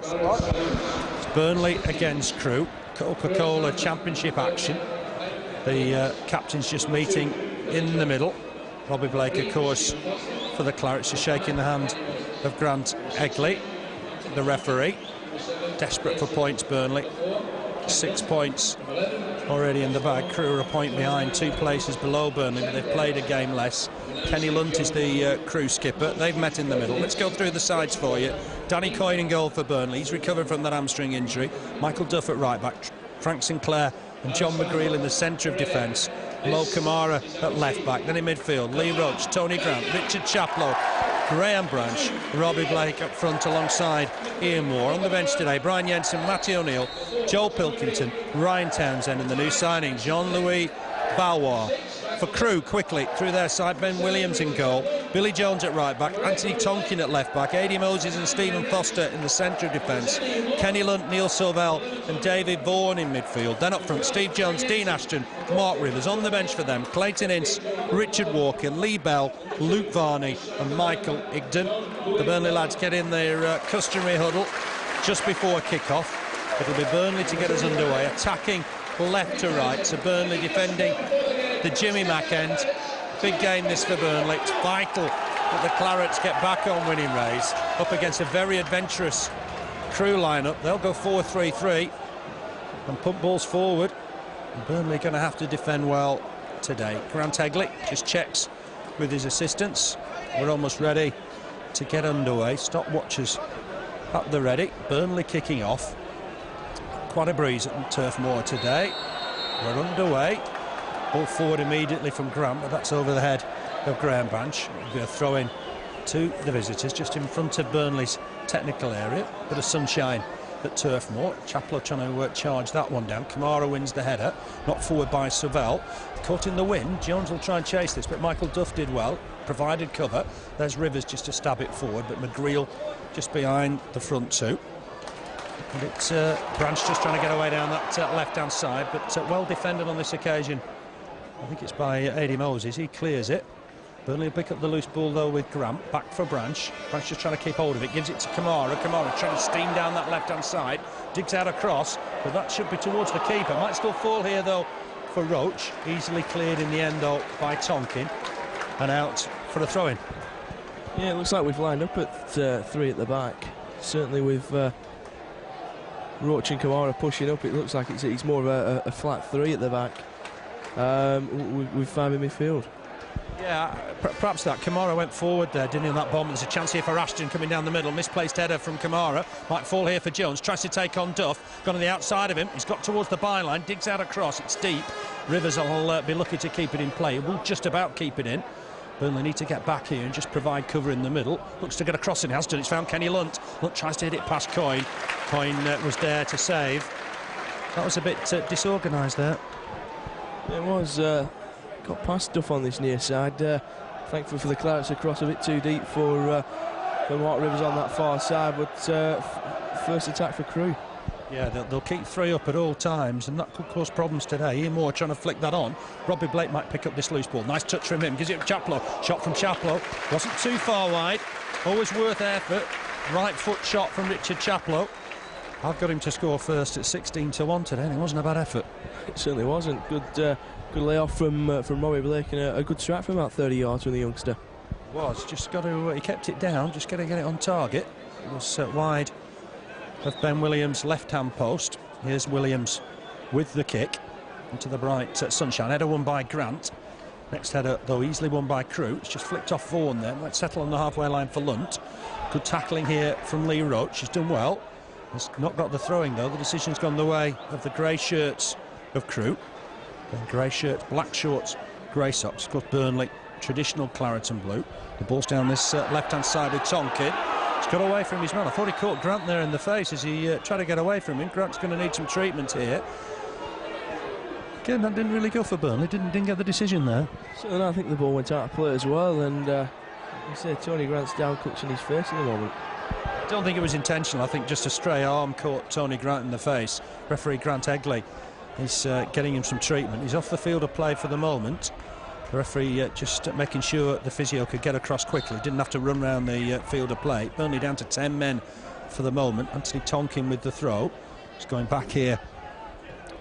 It's Burnley against Crewe, Coca-Cola Championship action. The captains just meeting in the middle. Robbie Blake, of course, for the Clarets, is shaking the hand of Graham Hegley, the referee. Desperate for points, Burnley. 6 points already in the bag. Crewe are a point behind, 2 places below Burnley, but they've played a game less. Kenny Lunt is the Crewe skipper. They've met in the middle. Let's go through the sides for you. Danny Coyne in goal for Burnley. He's recovered from that hamstring injury. Michael Duff at right back. Frank Sinclair and John McGreal in the centre of defence. Mo Camara at left back. Then in midfield, Lee Roche, Tony Grant, Richard Chaplow, Graham Branch, Robbie Blake up front alongside Ian Moore. On the bench today, Brian Jensen, Matty O'Neill, Joel Pilkington, Ryan Townsend, and the new signing, Jean-Louis Valois. For Crewe, quickly through their side, Ben Williams in goal, Billy Jones at right back, Anthony Tonkin at left back, Adi Moses and Stephen Foster in the centre of defence, Kenny Lunt, Neil Sorvel and David Vaughan in midfield. Then up front, Steve Jones, Dean Ashton, Mark Rivers. On the bench for them, Clayton Ince, Richard Walker, Lee Bell, Luke Varney and Michael Igden. The Burnley lads get in their customary huddle just before kick-off. It'll be Burnley to get us underway, attacking left to right, so Burnley defending the Jimmy Mack end. Big game this for Burnley. It's vital that the Clarets get back on winning ways up against a very adventurous Crewe lineup. They'll go 4-3-3 and pump balls forward. And Burnley going to have to defend well today. Graham Hegley just checks with his assistants. We're almost ready to get underway. Stopwatchers at the ready. Burnley kicking off. Quite a breeze at Turf Moor today. We're underway. Ball forward immediately from Grant, but that's over the head of Graham Branch. It'll be a throw-in to the visitors, just in front of Burnley's technical area. Bit of sunshine at Turf Moor. Chaplow trying to charge that one down. Camara wins the header, knocked forward by Sorvel. Caught in the wind. Jones will try and chase this, but Michael Duff did well, provided cover. There's Rivers just to stab it forward, but McGreal just behind the front two. And it's Branch just trying to get away down that left-hand side, but well defended on this occasion. I think it's by Adi Moses. He clears it. Burnley will pick up the loose ball though with Grant. Back for Branch. Branch just trying to keep hold of it. Gives it to Camara. Camara trying to steam down that left-hand side. Digs out across, but that should be towards the keeper. Might still fall here though for Roche. Easily cleared in the end though by Tonkin. And out for a throw-in. Yeah, it looks like we've lined up at 3 at the back. Certainly with Roche and Camara pushing up, it looks like it's more of a flat 3 at the back. With 5 in midfield. Yeah, perhaps that. Camara went forward there, didn't he, on that bomb. There's a chance here for Ashton coming down the middle. Misplaced header from Camara. Might fall here for Jones. Tries to take on Duff. Gone on the outside of him. He's got towards the byline. Digs out across. It's deep. Rivers will be lucky to keep it in play. Will just about keep it in. Burnley need to get back here and just provide cover in the middle. Looks to get across and has done. It's found Kenny Lunt. Lunt tries to hit it past Coyne. Coyne was there to save. That was a bit disorganised there. It was got past Duff on this near side. Thankfully for the Clarets, across a bit too deep for Mark Rivers on that far side. But first attack for Crewe. Yeah, they'll keep 3 up at all times, and that could cause problems today. Ian Moore trying to flick that on. Robbie Blake might pick up this loose ball. Nice touch from him. Gives it to Chaplow. Shot from Chaplow. Wasn't too far wide. Always worth effort. Right foot shot from Richard Chaplow. I've got him to score first at 16-1 today, and it wasn't a bad effort. It certainly wasn't. Good layoff from Robbie Blake, and a good strike from about 30 yards from the youngster. Was just got to. He kept it down. Just got to get it on target. It was wide of Ben Williams' left-hand post. Here's Williams with the kick into the bright sunshine. Header won by Grant. Next header, though, easily won by Crewe. It's just flicked off Vaughan there. Might settle on the halfway line for Lunt. Good tackling here from Lee Roche. He's done well. Has not got the throwing though. The decision's gone the way of the grey shirts of Crewe. Then grey shirts, black shorts, grey socks. Of course, Burnley, traditional claret and blue. The ball's down this left-hand side with Tonkin. He's got away from his man. I thought he caught Grant there in the face as he tried to get away from him. Grant's going to need some treatment here. Again, that didn't really go for Burnley. Didn't get the decision there. So I think the ball went out of play as well, and you say Tony Grant's down clutching his face at the moment. I don't think it was intentional. I think just a stray arm caught Tony Grant in the face. Referee Graham Hegley is getting him some treatment. He's off the field of play for the moment. The referee just making sure the physio could get across quickly. Didn't have to run around the field of play. Burnley down to 10 men for the moment. Anthony Tonkin with the throw. He's going back here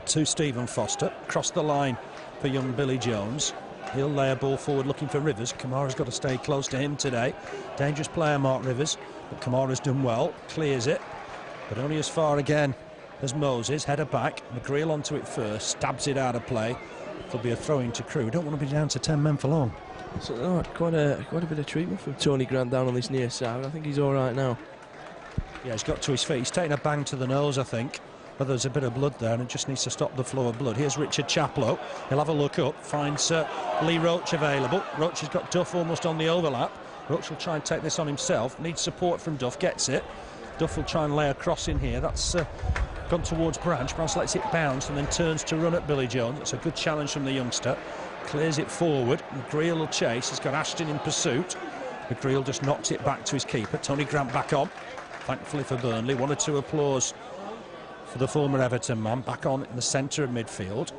to Stephen Foster. Across the line for young Billy Jones. He'll lay a ball forward looking for Rivers. Camara's got to stay close to him today. Dangerous player, Mark Rivers, but Camara's done well. Clears it, but only as far again as Moses. Header back. McGreal onto it first. Stabs it out of play. It'll be a throw-in to Crewe. Don't want to be down to 10 men for long. So, quite a bit of treatment from Tony Grant down on this near side. I think he's all right now. Yeah, he's got to his feet. He's taken a bang to the nose, I think. But there's a bit of blood there, and it just needs to stop the flow of blood. Here's Richard Chaplow. He'll have a look up. Finds Lee Roche available. Roche has got Duff almost on the overlap. Roche will try and take this on himself. Needs support from Duff. Gets it. Duff will try and lay a cross in here. That's gone towards Branch. Branch lets it bounce and then turns to run at Billy Jones. It's a good challenge from the youngster. Clears it forward. McGreal will chase. He's got Ashton in pursuit. McGreal just knocks it back to his keeper. Tony Grant back on. Thankfully for Burnley. 1 or 2 applause for the former Everton man. Back on in the centre of midfield.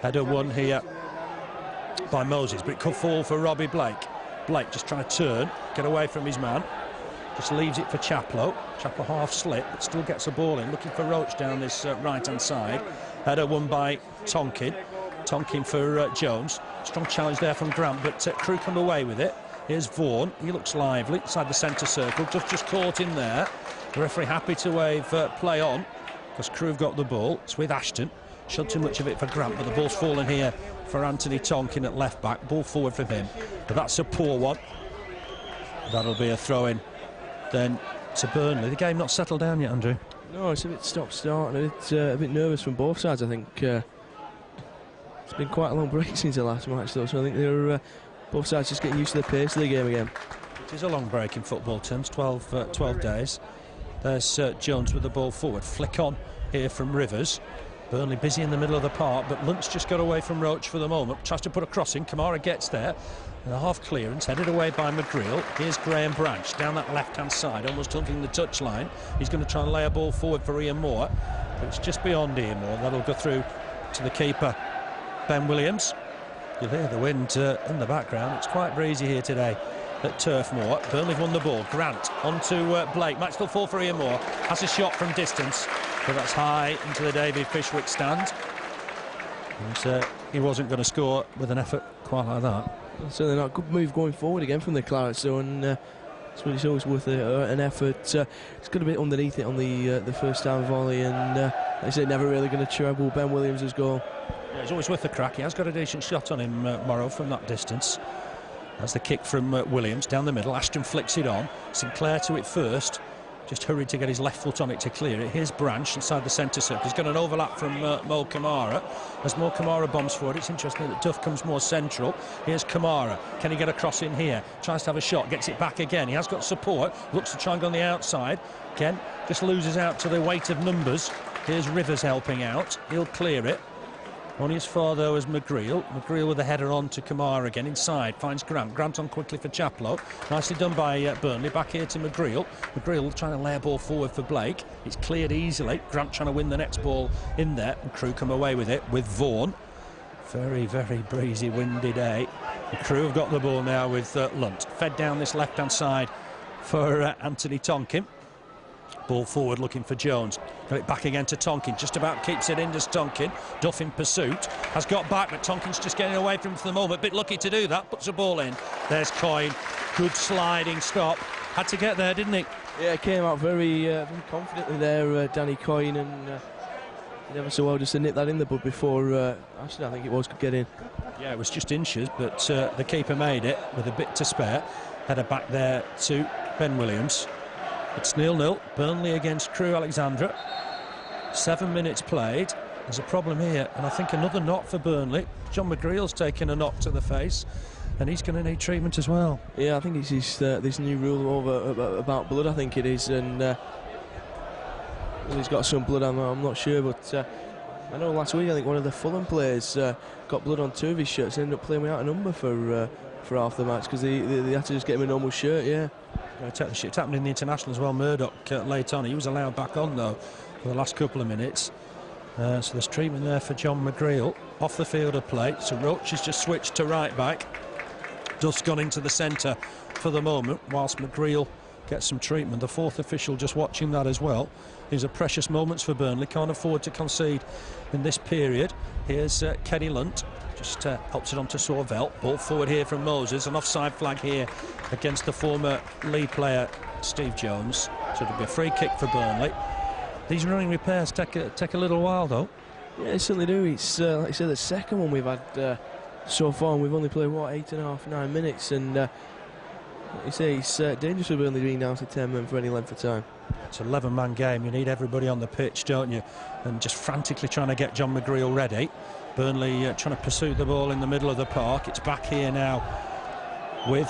Header won here by Moses, but it could fall for Robbie Blake. Blake just trying to turn, get away from his man. Just leaves it for Chaplow. Chaplow half slip, but still gets a ball in. Looking for Roche down this right-hand side. Header won by Tonkin. Tonkin for Jones. Strong challenge there from Grant, but Crewe come away with it. Here's Vaughan. He looks lively inside the centre circle. Just caught in there. The referee happy to wave play on because Crewe have got the ball. It's with Ashton. Showed too much of it for Grant, but the ball's fallen here for Anthony Tonkin at left back. Ball forward from him, but that's a poor one. That'll be a throw-in then to Burnley. The game not settled down yet, Andrew. No, it's a bit stop-start and a bit nervous from both sides, I think. It's been quite a long break since the last match, though, so I think they're both sides just getting used to the pace of the game again. It is a long break in football terms, 12 days. There's Jones with the ball forward. Flick on here from Rivers. Burnley busy in the middle of the park, but Lunt's just got away from Roche for the moment. Tries to put a cross in. Camara gets there. And a half clearance, headed away by McGreal. Here's Graham Branch down that left-hand side, almost hunting the touchline. He's going to try and lay a ball forward for Ian Moore, but it's just beyond Ian Moore. That'll go through to the keeper, Ben Williams. You'll hear the wind in the background. It's quite breezy here today at Turf Moor. Burnley have won the ball. Grant onto Blake. Might still fall for Ian Moore. Has a shot from distance, but that's high into the David Fishwick stand. And he wasn't going to score with an effort quite like that. Certainly not. Good move going forward again from the Claret zone. It's always worth an effort. It's got a bit underneath it on the first time volley, and like I say, never really going to trouble Ben Williams' goal. Yeah, he's always worth the crack. He has got a decent shot on him, Morrow, from that distance. That's the kick from Williams down the middle. Ashton flicks it on. Sinclair to it first. Just hurried to get his left foot on it to clear it. Here's Branch inside the centre circle. He's got an overlap from Mo Camara. As Mo Camara bombs forward, it's interesting that Duff comes more central. Here's Camara. Can he get a cross in here? Tries to have a shot, gets it back again. He has got support. Looks to try and go on the outside. Again, just loses out to the weight of numbers. Here's Rivers helping out. He'll clear it. Only as far, though, as McGreal. McGreal with a header on to Camara again inside. Finds Grant. Grant on quickly for Chaplow. Nicely done by Burnley. Back here to McGreal. McGreal trying to lay a ball forward for Blake. It's cleared easily. Grant trying to win the next ball in there. And Crewe come away with it with Vaughan. Very, very breezy, windy day. The Crewe have got the ball now with Lunt. Fed down this left-hand side for Anthony Tonkin. Ball forward looking for Jones. Got it back again to Tonkin. Just about keeps it in, does Tonkin. Duff in pursuit. Has got back, but Tonkin's just getting away from him for the moment. Bit lucky to do that. Puts the ball in. There's Coyne. Good sliding stop. Had to get there, didn't he? Yeah, came out very confidently there, Danny Coyne, and never so well just to nip that in the bud before Ashton, I think it was, could get in. Yeah, it was just inches, but the keeper made it with a bit to spare. Header back there to Ben Williams. It's 0-0. Burnley against Crewe Alexandra. 7 minutes played. There's a problem here, and I think another knock for Burnley. John McGreal's taken a knock to the face, and he's going to need treatment as well. Yeah, I think it's this new rule about blood, I think it is, and he's got some blood, I'm not sure, but I know last week I think one of the Fulham players got blood on 2 of his shirts and ended up playing without a number for half the match because they had to just get him a normal shirt. Yeah. It happened in the international as well. Murdoch late on. He was allowed back on though for the last couple of minutes. So there's treatment there for John McGreal. Off the field of play. So Roche has just switched to right back. Duff's gone into the centre for the moment, whilst McGreal gets some treatment. The fourth official just watching that as well. These are precious moments for Burnley. Can't afford to concede in this period. Here's Kenny Lunt. Just helps it on to Sorvel. Ball forward here from Moses. An offside flag here against the former Leigh player Steve Jones. So it'll be a free kick for Burnley. These running repairs take a little while though. Yeah, they certainly do. It's like I said, the second one we've had so far, and we've only played what, 8.5, 9 minutes, and like you say, it's dangerous for Burnley being down to 10 men for any length of time. It's an 11-man game. You need everybody on the pitch, don't you? And just frantically trying to get John McGreal ready. Burnley trying to pursue the ball in the middle of the park. It's back here now with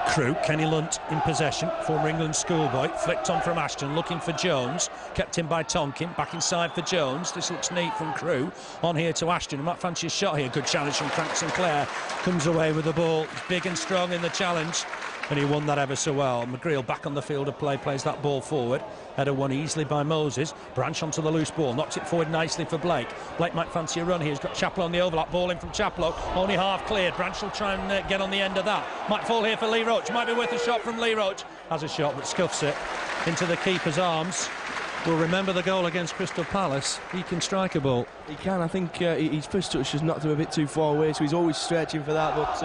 Crewe. Kenny Lunt in possession, former England schoolboy, flicked on from Ashton, looking for Jones, kept in by Tonkin, back inside for Jones. This looks neat from Crewe, on here to Ashton. Might fancy a shot here. Good challenge from Frank Sinclair, comes away with the ball. He's big and strong in the challenge, and he won that ever so well. McGreal back on the field of play, plays that ball forward. Header won easily by Moses. Branch onto the loose ball, knocks it forward nicely for Blake. Blake might fancy a run here. He's got Chaplow on the overlap, ball in from Chaplow, only half cleared. Branch will try and get on the end of that. Might fall here for Lee Roche, might be worth a shot from Lee Roche. Has a shot but scuffs it into the keeper's arms. We'll remember the goal against Crystal Palace. He can strike a ball. He can. I think his first touch has knocked him a bit too far away, so he's always stretching for that, but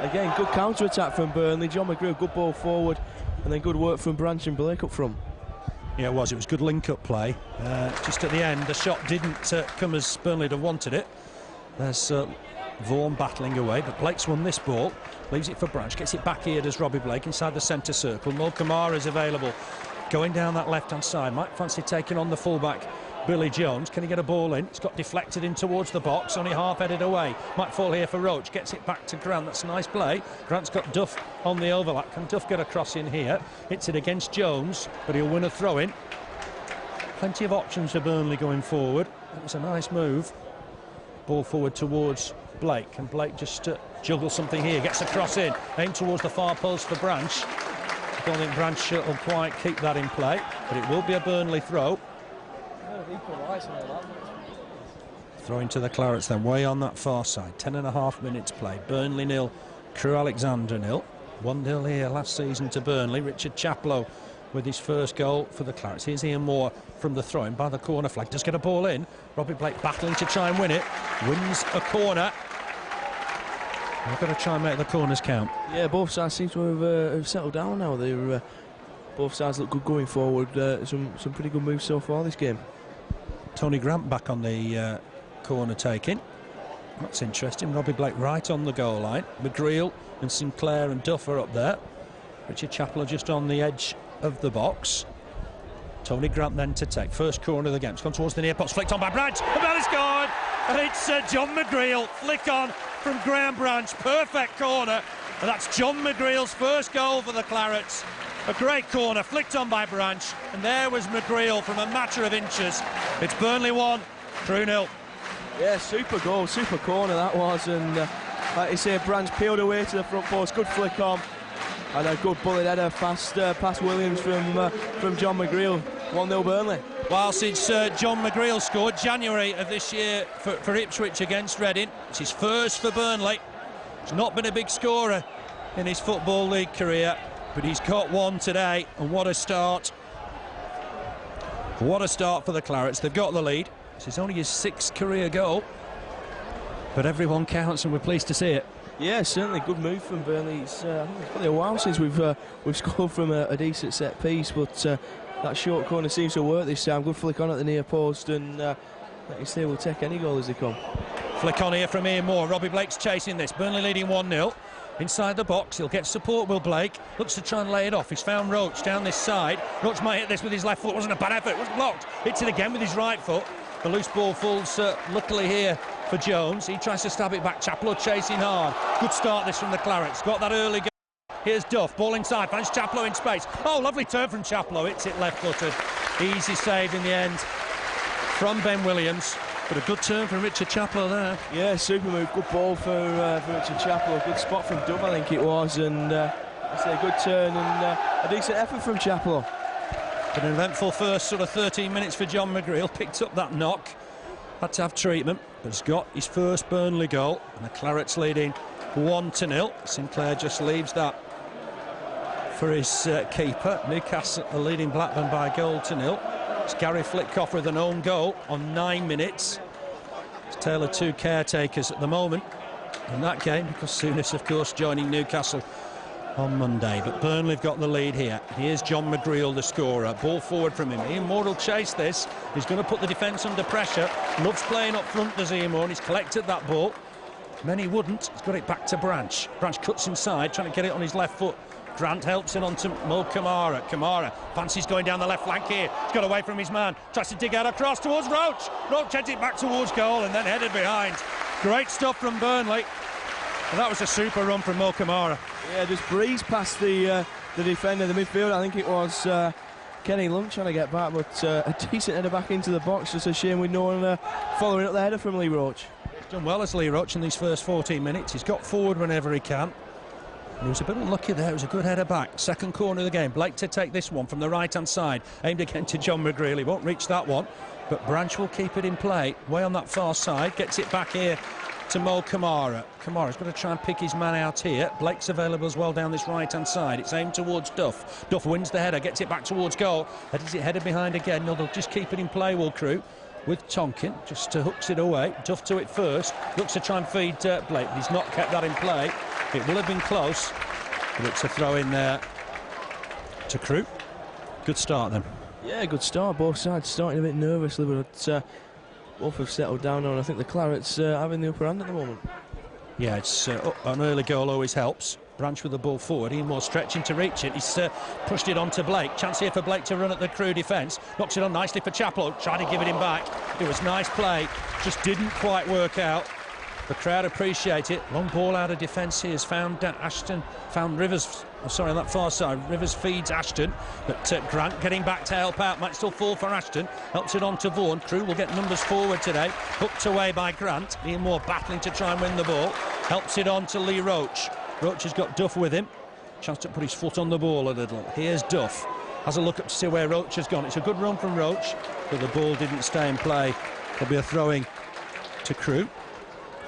again, good counter-attack from Burnley. John McGreal, good ball forward, and then good work from Branch and Blake up front. Yeah, it was good link-up play. Just at the end, the shot didn't come as Burnley had wanted it. There's Vaughan battling away, but Blake's won this ball. Leaves it for Branch, gets it back here, does Robbie Blake, inside the centre circle. Mo Camara is available, going down that left-hand side. Might fancy taking on the full-back Billy Jones. Can he get a ball in? It's got deflected in towards the box, only half-headed away. Might fall here for Roche, gets it back to Grant. That's a nice play. Grant's got Duff on the overlap. Can Duff get a cross in here? Hits it against Jones, but he'll win a throw-in. Plenty of options for Burnley going forward. That was a nice move. Ball forward towards Blake, and Blake just juggles something here, gets a cross in, aimed towards the far post for Branch. I don't think Branch will quite keep that in play, but it will be a Burnley throw. Throwing to the Clarets then, way on that far side. 10.5 minutes play. Burnley 0, Crewe Alexandra 0. 1-0 here last season to Burnley. Richard Chaplow with his first goal for the Clarets. Here's Ian Moore from the throw-in by the corner flag. Does get a ball in. Robbie Blake battling to try and win it. Wins a corner. They've got to try and make the corners count. Yeah, both sides seem to have settled down now. They're both sides look good going forward. Some pretty good moves so far this game. Tony Grant back on the corner taking. That's interesting. Robbie Blake right on the goal line. McGreal and Sinclair and Duff are up there. Richard Chaplow just on the edge of the box. Tony Grant then to take. First corner of the game. It's gone towards the near post. Flicked on by Branch. And that is gone. And it's John McGreal. Flick on from Graham Branch. Perfect corner. And that's John McGreal's first goal for the Clarets. A great corner, flicked on by Branch, and there was McGreal from a matter of inches. It's Burnley 1, Crewe 0. Yeah, super goal, super corner that was, and like you say, Branch peeled away to the front post, good flick on, and a good bullet header past Williams from John McGreal. 1-0 Burnley. Well, since John McGreal scored January of this year for Ipswich against Reading, it's his first for Burnley. He's not been a big scorer in his Football League career, but he's got one today, and what a start. What a start for the Clarets. They've got the lead. This is only his 6th career goal, but everyone counts, and we're pleased to see it. Yeah, certainly good move from Burnley. It's probably a while since we've scored from a decent set piece, but that short corner seems to work this time. Good flick on at the near post, and like you say, we'll take any goal as they come. Flick on here from Ian Moore. Robbie Blake's chasing this. Burnley leading 1-0. Inside the box, he'll get support, Will Blake. Looks to try and lay it off. He's found Roche down this side. Roche might hit this with his left foot. Wasn't a bad effort. It was blocked. Hits it again with his right foot. The loose ball falls luckily here for Jones. He tries to stab it back. Chaplow chasing hard. Good start this from the Clarets. Got that early goal. Here's Duff. Ball inside. Finds Chaplow in space. Oh, lovely turn from Chaplow. Hits it left-footed. Easy save in the end from Ben Williams. But a good turn from Richard Chaplow there. Yeah, super move. Good ball for Richard Chaplow. Good spot from Duff, I think it was. And it's a good turn and a decent effort from Chaplow. But an eventful first sort of 13 minutes for John McGreal. Picked up that knock. Had to have treatment. But has got his first Burnley goal. And the Clarets leading 1-0. Sinclair just leaves that for his keeper. Newcastle are leading Blackburn by 1-0. It's Gary Flitcoff with an own goal on 9 minutes. It's Taylor 2 caretakers at the moment in that game, because Souness, of course, joining Newcastle on Monday. But Burnley have got the lead here. Here's John McGreal, the scorer. Ball forward from him. Ian Moore will chase this. He's going to put the defence under pressure. Loves playing up front, does Ian Moore, and he's collected that ball. Many wouldn't. He's got it back to Branch. Branch cuts inside, trying to get it on his left foot. Grant helps it on to Mo Camara. Camara fancies going down the left flank here. He's got away from his man. Tries to dig out across towards Roche. Roche heads it back towards goal and then headed behind. Great stuff from Burnley. And that was a super run from Mo Camara. Yeah, just breezed past the defender, the midfield. I think it was Kenny Lunt trying to get back, but a decent header back into the box. Just a shame with no one following up the header from Lee Roche. He's done well as Lee Roche in these first 14 minutes. He's got forward whenever he can. He was a bit unlucky there. It was a good header back. Second corner of the game. Blake to take this one from the right-hand side. Aimed again to John McGreal. He won't reach that one. But Branch will keep it in play. Way on that far side. Gets it back here to Mo Camara. Camara's got to try and pick his man out here. Blake's available as well down this right-hand side. It's aimed towards Duff. Duff wins the header. Gets it back towards goal. Heads it headed behind again. No, they'll just keep it in play, will Crewe. With Tonkin, just hooks it away. Duff to it first. Looks to try and feed Blake. He's not kept that in play. It will have been close. But it's a throw in there to Crewe. Good start then. Yeah, good start. Both sides starting a bit nervously, but both have settled down now, and I think the Clarets having the upper hand at the moment. Yeah, it's an early goal always helps. Branch with the ball forward. Ian Moore stretching to reach it. He's pushed it on to Blake. Chance here for Blake to run at the Crewe defence. Knocks it on nicely for Chaplow. Tried to give it him back. It was nice play. Just didn't quite work out. The crowd appreciate it. Long ball out of defence here has found Ashton, found Rivers, on that far side. Rivers feeds Ashton, but Grant getting back to help out. Might still fall for Ashton. Helps it on to Vaughan. Crewe will get numbers forward today. Hooked away by Grant. Ian Moore battling to try and win the ball. Helps it on to Lee Roche. Roche has got Duff with him. Chance to put his foot on the ball a little. Here's Duff. Has a look up to see where Roche has gone. It's a good run from Roche, but the ball didn't stay in play. There'll be a throw-in to Crewe.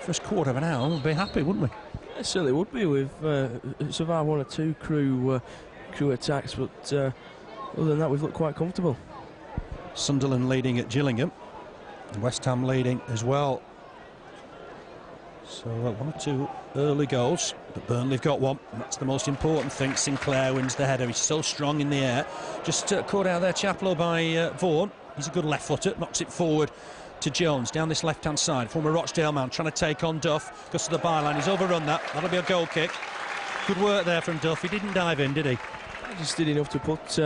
First quarter of an hour, we'll be happy, wouldn't we? It certainly would be. We've survived one or two Crewe attacks, but other than that, we've looked quite comfortable. Sunderland leading at Gillingham, and West Ham leading as well. So one or two early goals, but Burnley have got one, and that's the most important thing. Sinclair wins the header. He's so strong in the air. Just caught out there, Chaplow by Vaughan. He's a good left footer, knocks it forward to Jones down this left-hand side. Former Rochdale man trying to take on Duff. Goes to the byline. He's overrun that. That'll be a goal kick. Good work there from Duff. He didn't dive in, did he? He just did enough to put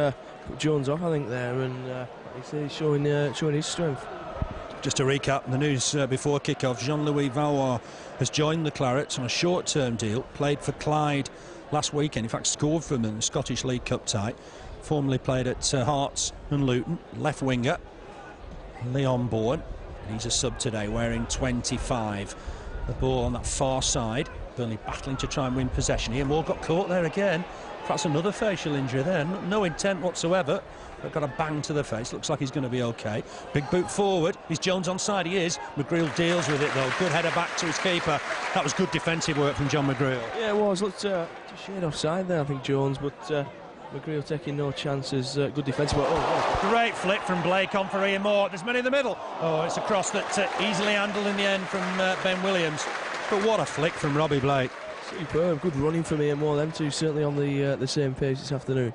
Jones off, I think, there, and he's showing his strength. Just to recap the news before kick-off, Jean-Louis Valois has joined the Clarets on a short-term deal. Played for Clyde last weekend. In fact, scored for them in the Scottish League Cup tie. Formerly played at Hearts and Luton. Left winger, Leon Bourne. He's a sub today, wearing 25. The ball on that far side. Burnley battling to try and win possession. Ian Moore got caught there again. Perhaps another facial injury there. No intent whatsoever, but got a bang to the face. Looks like he's going to be okay. Big boot forward. Is Jones onside? He is. McGreal deals with it though. Good header back to his keeper. That was good defensive work from John McGreal. Yeah, it was. Looked just a shade offside there, I think, Jones, but McGreal taking no chances. Good defence. Great flick from Blake on for Ian Moore. There's many in the middle. Oh, it's a cross that easily handled in the end from Ben Williams. But what a flick from Robbie Blake. Superb. Good running from Ian Moore. Them two certainly on the same page this afternoon.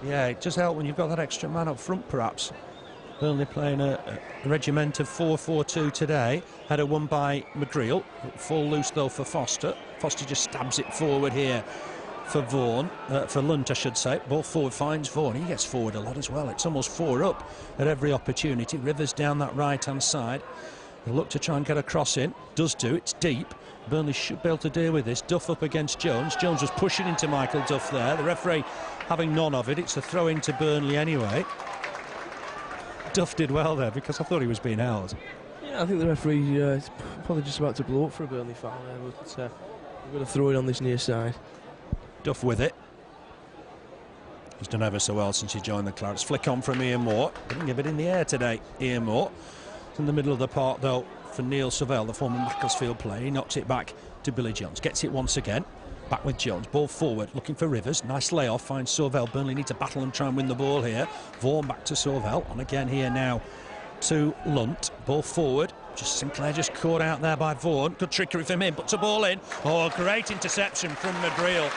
Yeah, it does help when you've got that extra man up front, perhaps. Burnley playing a regiment of 4-4-2 today. Header won by McGreal. It'll fall loose though for Foster. Foster just stabs it forward here for Vaughan, for Lunt I should say. Ball forward finds Vaughan. He gets forward a lot as well. It's almost 4 up at every opportunity. Rivers down that right hand side. He'll look to try and get a cross in. Does do. It's deep. Burnley should be able to deal with this. Duff up against Jones. Jones was pushing into Michael Duff there. The referee having none of it. It's a throw in to Burnley anyway. Duff did well there because I thought he was being held. Yeah, I think the referee is probably just about to blow up for a Burnley foul there, but we're going to throw it on this near side. Duff with it. He's done ever so well since he joined the Clarets. Flick on from Ian Moore. Didn't give it in the air today, Ian Moore. It's in the middle of the park though for Neil Sorvel, the former Macclesfield player. He knocks it back to Billy Jones. Gets it once again. Back with Jones, ball forward, looking for Rivers. Nice layoff, finds Sorvel. Burnley need to battle and try and win the ball here. Vaughan back to Sorvel, on again here now to Lunt. Ball forward, Sinclair just caught out there by Vaughan. Good trickery from him, puts a ball in. Oh, great interception from McGreal.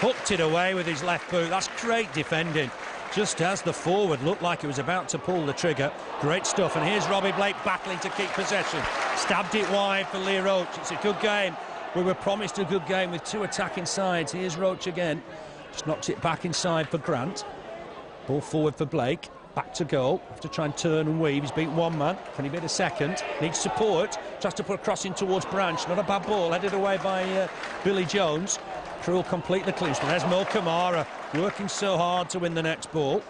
Hooked it away with his left boot. That's great defending. Just as the forward looked like he was about to pull the trigger. Great stuff, and here's Robbie Blake battling to keep possession. Stabbed it wide for Lee Roche. It's a good game. We were promised a good game with 2 attacking sides. Here's Roche again. Just knocks it back inside for Grant. Ball forward for Blake. Back to goal. Have to try and turn and weave. He's beat one man. Can he beat a second? Needs support. Tries to put a cross in towards Branch. Not a bad ball. Headed away by Billy Jones. Crewe complete the clinch. There's Mo Camara working so hard to win the next ball.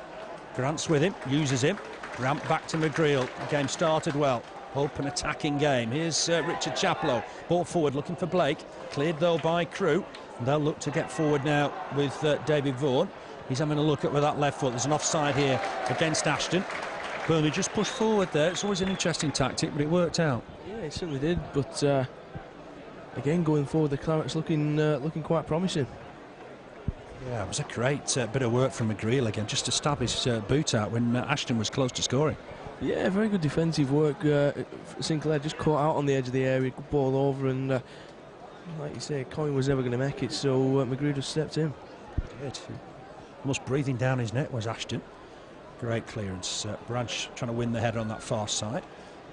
Grant's with him. Uses him. Grant back to McGreal. The game started well. Open attacking game. Here's Richard Chaplow. Ball forward looking for Blake. Cleared though by Crewe. And they'll look to get forward now with David Vaughan. He's having a look at with that left foot. There's an offside here against Ashton. Burnley just pushed forward there. It's always an interesting tactic, but it worked out. Yeah, it certainly did. But again, going forward, the Clarets looking quite promising. Yeah, it was a great bit of work from McGreal again, just to stab his boot out when Ashton was close to scoring. Yeah, very good defensive work. Sinclair just caught out on the edge of the area, good ball over, and like you say, Coyne was never going to make it, so McGreal just stepped in. He did. Almost breathing down his neck was Ashton. Great clearance. Branch trying to win the header on that far side.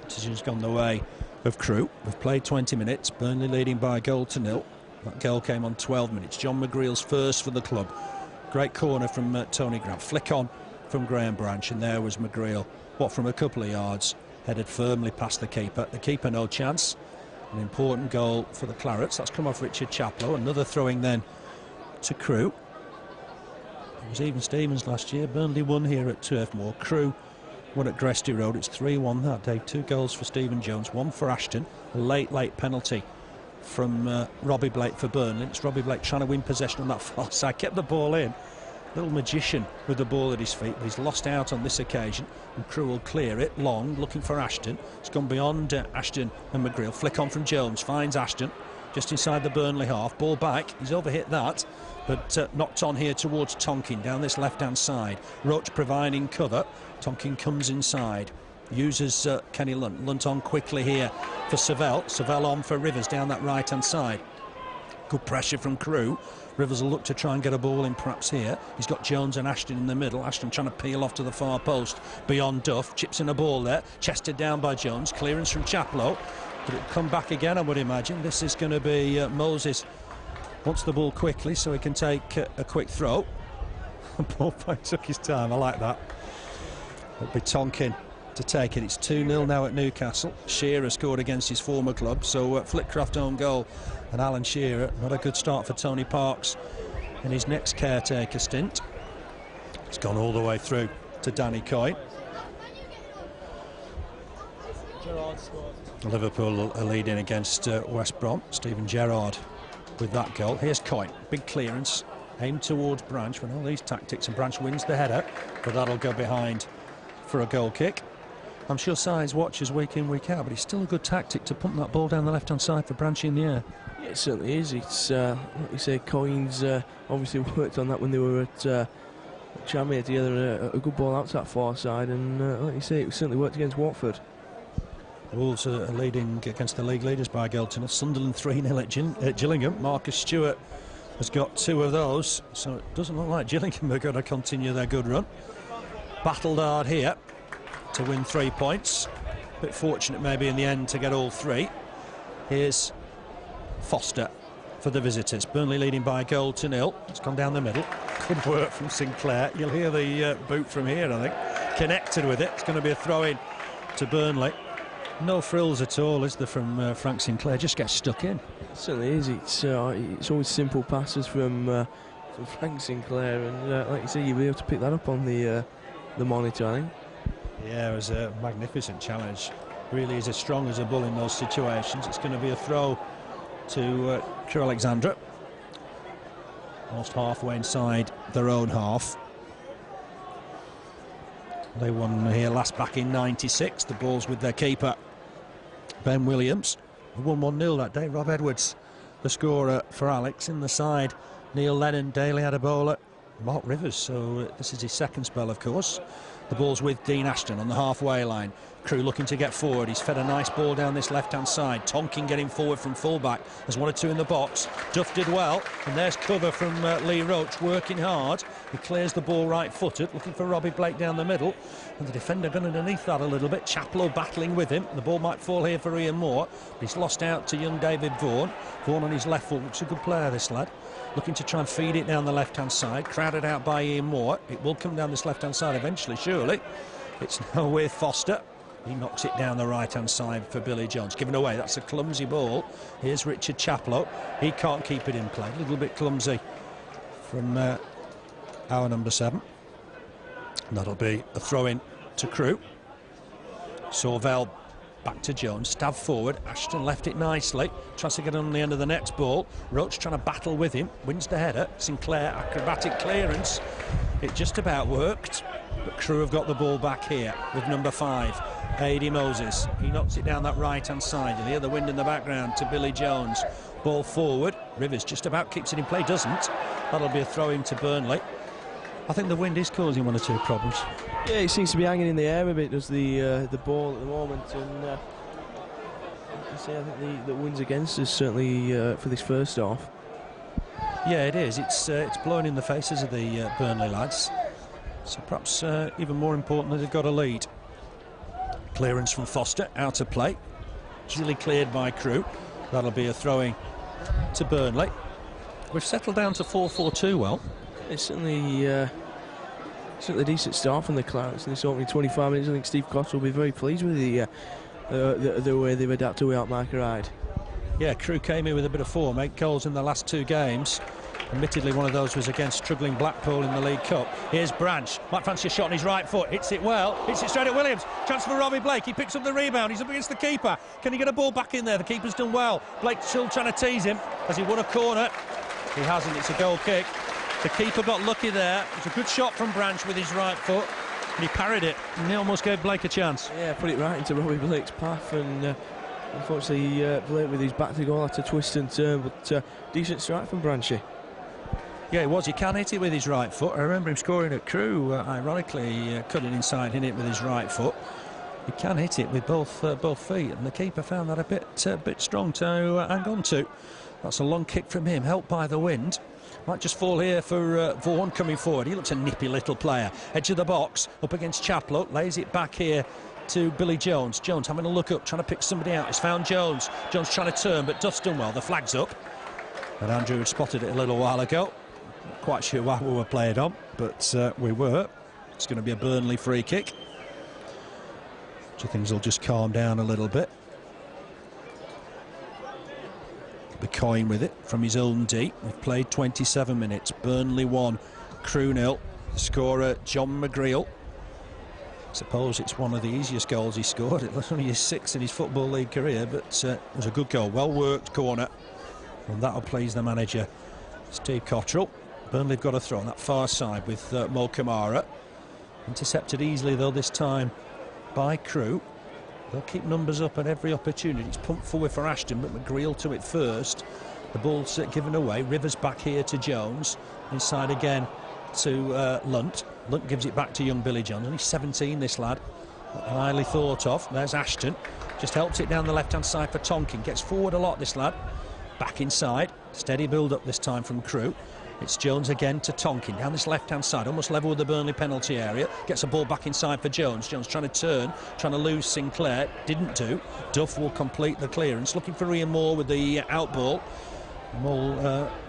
Decision's gone the way of Crewe. We've played 20 minutes. Burnley leading by a goal to 0. That goal came on 12 minutes. John McGreal's first for the club. Great corner from Tony Grant. Flick on from Graham Branch, and there was McGreal. What, from a couple of yards, headed firmly past the keeper. The keeper no chance. An important goal for the Clarets. That's come off Richard Chaplow. Another throwing then to Crewe. It was even Stevens last year. Burnley won here at Turf Moor. Crewe won at Gresty Road. It's 3-1 that day. 2 goals for Stephen Jones, 1 for Ashton. A late penalty from Robbie Blake for Burnley. It's Robbie Blake trying to win possession on that far side. Kept the ball in. Little magician with the ball at his feet, but he's lost out on this occasion. And Crewe will clear it. Long, looking for Ashton. It's gone beyond Ashton and McGreal. Flick on from Jones. Finds Ashton. Just inside the Burnley half. Ball back. He's overhit that. But knocked on here towards Tonkin down this left-hand side. Roche providing cover. Tonkin comes inside. Uses Kenny Lunt. Lunt on quickly here for Sorvel. Sorvel on for Rivers down that right-hand side. Good pressure from Crewe. Rivers will look to try and get a ball in perhaps here. He's got Jones and Ashton in the middle. Ashton trying to peel off to the far post beyond Duff. Chips in a ball there. Chested down by Jones. Clearance from Chaplow. But it'll come back again, I would imagine. This is going to be Moses. Wants the ball quickly so he can take a quick throw. Ball point took his time. I like that. It'll be Tonkin to take it. It's 2-0 now at Newcastle. Shearer scored against his former club, so Flitcroft own goal. And Alan Shearer, not a good start for Tony Parks in his next caretaker stint. It's gone all the way through to Danny Coyne. Liverpool are leading against West Brom. Stephen Gerrard with that goal. Here's Coyne, big clearance, aimed towards Branch with all these tactics, and Branch wins the header, but that'll go behind for a goal kick. I'm sure Sides watches week in, week out, but it's still a good tactic to pump that ball down the left-hand side for Branch in the air. Yeah, it certainly is. It's, like you say, Coyne's obviously worked on that when they were at Tranmere together, a good ball out to that far side, and like you say, it certainly worked against Watford. Wolves are leading against the league leaders by a goal to 0. Sunderland 3-0 at Gillingham. Marcus Stewart has got 2 of those, so it doesn't look like Gillingham are going to continue their good run. Battled hard here to win 3 points. Bit fortunate maybe in the end to get all 3. Here's Foster for the visitors. Burnley leading by a goal to 0. It's gone down the middle. Good work from Sinclair. You'll hear the boot from here, I think. Connected with it. It's going to be a throw-in to Burnley. No frills at all, is there, from Frank Sinclair? Just gets stuck in. It certainly is. It's always simple passes from Frank Sinclair, and like you say, you'll be able to pick that up on the monitor, I think. Yeah, it was a magnificent challenge. Really is as strong as a bull in those situations. It's going to be a throw to Crewe Alexandra. Almost halfway inside their own half. They won here last back in '96. The ball's with their keeper, Ben Williams. They won 1-0 that day. Rob Edwards, the scorer for Alex. In the side, Neil Lennon, Daly had a bowler, Mark Rivers, so this is his second spell, of course. The ball's with Dean Ashton on the halfway line. Crewe looking to get forward. He's fed a nice ball down this left-hand side. Tonkin getting forward from full-back. There's 1 or 2 in the box. Duff did well, and there's cover from Lee Roche, working hard. He clears the ball right-footed, looking for Robbie Blake down the middle. And the defender gone underneath that a little bit. Chaplow battling with him. The ball might fall here for Ian Moore, but he's lost out to young David Vaughan. Vaughan on his left foot, looks a good player, this lad. Looking to try and feed it down the left-hand side, crowded out by Ian Moore. It will come down this left-hand side eventually, surely. It's now with Foster. He knocks it down the right-hand side for Billy Jones. Given away, that's a clumsy ball. Here's Richard Chaplow. He can't keep it in play. A little bit clumsy from our number 7. And that'll be a throw-in to Crewe. Sorvel back to Jones, stab forward. Ashton left it nicely, tries to get on the end of the next ball. Roche trying to battle with him, wins the header. Sinclair, acrobatic clearance. It just about worked, but Crewe have got the ball back here with number 5, A.D. Moses. He knocks it down that right-hand side. You hear the wind in the background to Billy Jones. Ball forward. Rivers just about keeps it in play, doesn't. That'll be a throw-in to Burnley. I think the wind is causing 1 or 2 problems. Yeah, it seems to be hanging in the air a bit, does the ball at the moment, and I think the wind's against us, certainly for this first half. Yeah, it is. It's blowing in the faces of the Burnley lads. So perhaps even more important that they've got a lead. Clearance from Foster, out of play. Easily cleared by Crewe. That'll be a throw-in to Burnley. We've settled down to 4-4-2 well. It's certainly a decent start from the Clarets in this opening 25 minutes. I think Steve Cotter will be very pleased with the way they've adapted without Micah Hyde. Yeah, Crewe came in with a bit of form, 8 goals in the last 2 games. Admittedly, one of those was against struggling Blackpool in the League Cup. Here's Branch, might fancy a shot on his right foot, hits it well, hits it straight at Williams. Chance for Robbie Blake, he picks up the rebound, he's up against the keeper. Can he get a ball back in there? The keeper's done well. Blake still trying to tease him as he won a corner. He hasn't, it's a goal kick. The keeper got lucky there. It was a good shot from Branch with his right foot, and he parried it, and he almost gave Blake a chance. Yeah, put it right into Robbie Blake's path, and unfortunately Blake with his back to goal had to twist and turn, but decent strike from Branchy. Yeah, it was. He can hit it with his right foot. I remember him scoring at Crewe, ironically cutting inside, hitting it with his right foot. He can hit it with both feet, and the keeper found that a bit strong to hang on to. That's a long kick from him, helped by the wind. Might just fall here for Vaughan coming forward. He looks a nippy little player. Edge of the box, up against Chaplow, lays it back here to Billy Jones. Jones having a look up, trying to pick somebody out. He's found Jones. Jones trying to turn, but Duff's done well. The flag's up. And Andrew had spotted it a little while ago. Not quite sure why we were playing on, but we were. It's going to be a Burnley free kick. So things will just calm down a little bit. Coyne with it from his own deep. We've played 27 minutes. Burnley 1, Crewe 0. Scorer John McGreal. I suppose it's one of the easiest goals he scored. It was only his 6th in his Football League career, but it was a good goal. Well worked corner, and that'll please the manager, Steve Cotterill. Burnley have got a throw on that far side with Camara. Intercepted easily though this time by Crewe. They'll keep numbers up at every opportunity. It's pumped forward for Ashton, but McGreal to it first. The ball's given away. Rivers back here to Jones. Inside again to Lunt. Lunt gives it back to young Billy Jones. Only 17, this lad. Highly thought of. There's Ashton. Just helps it down the left-hand side for Tonkin. Gets forward a lot, this lad. Back inside. Steady build-up this time from Crewe. It's Jones again to Tonkin, down this left-hand side, almost level with the Burnley penalty area. Gets a ball back inside for Jones. Jones trying to turn, trying to lose Sinclair. Didn't do. Duff will complete the clearance. Looking for Ian Moore with the out ball.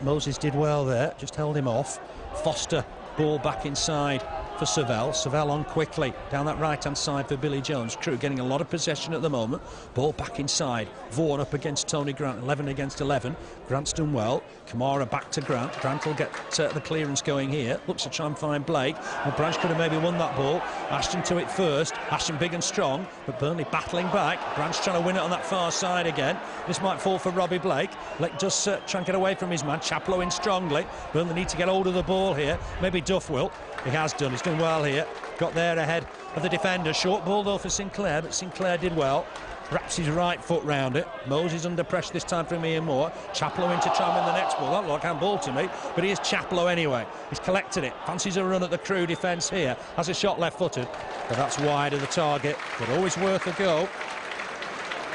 Moses did well there, just held him off. Foster, ball back inside for Sorvel. Sorvel on quickly, down that right-hand side for Billy Jones. Crewe getting a lot of possession at the moment. Ball back inside. Vaughan up against Tony Grant, 11 against 11. Grant's done well. Camara back to Grant. Grant will get the clearance going here. Looks to try and find Blake. Well, Branch could have maybe won that ball. Ashton to it first. Ashton big and strong, but Burnley battling back. Branch trying to win it on that far side again. This might fall for Robbie Blake. Blake does try and get away from his man. Chaplow in strongly. Burnley need to get hold of the ball here. Maybe Duff will. He has done. He's done well here. Got there ahead of the defender. Short ball though for Sinclair, but Sinclair did well. wraps his right foot round it. Moses under pressure this time from Ian Moore. Chaplow in to try and win the next ball. That looked like handball to me, but he is Chaplow anyway. He's collected it, fancies a run at the Crewe defence here, has a shot left-footed, but that's wide of the target, but always worth a go.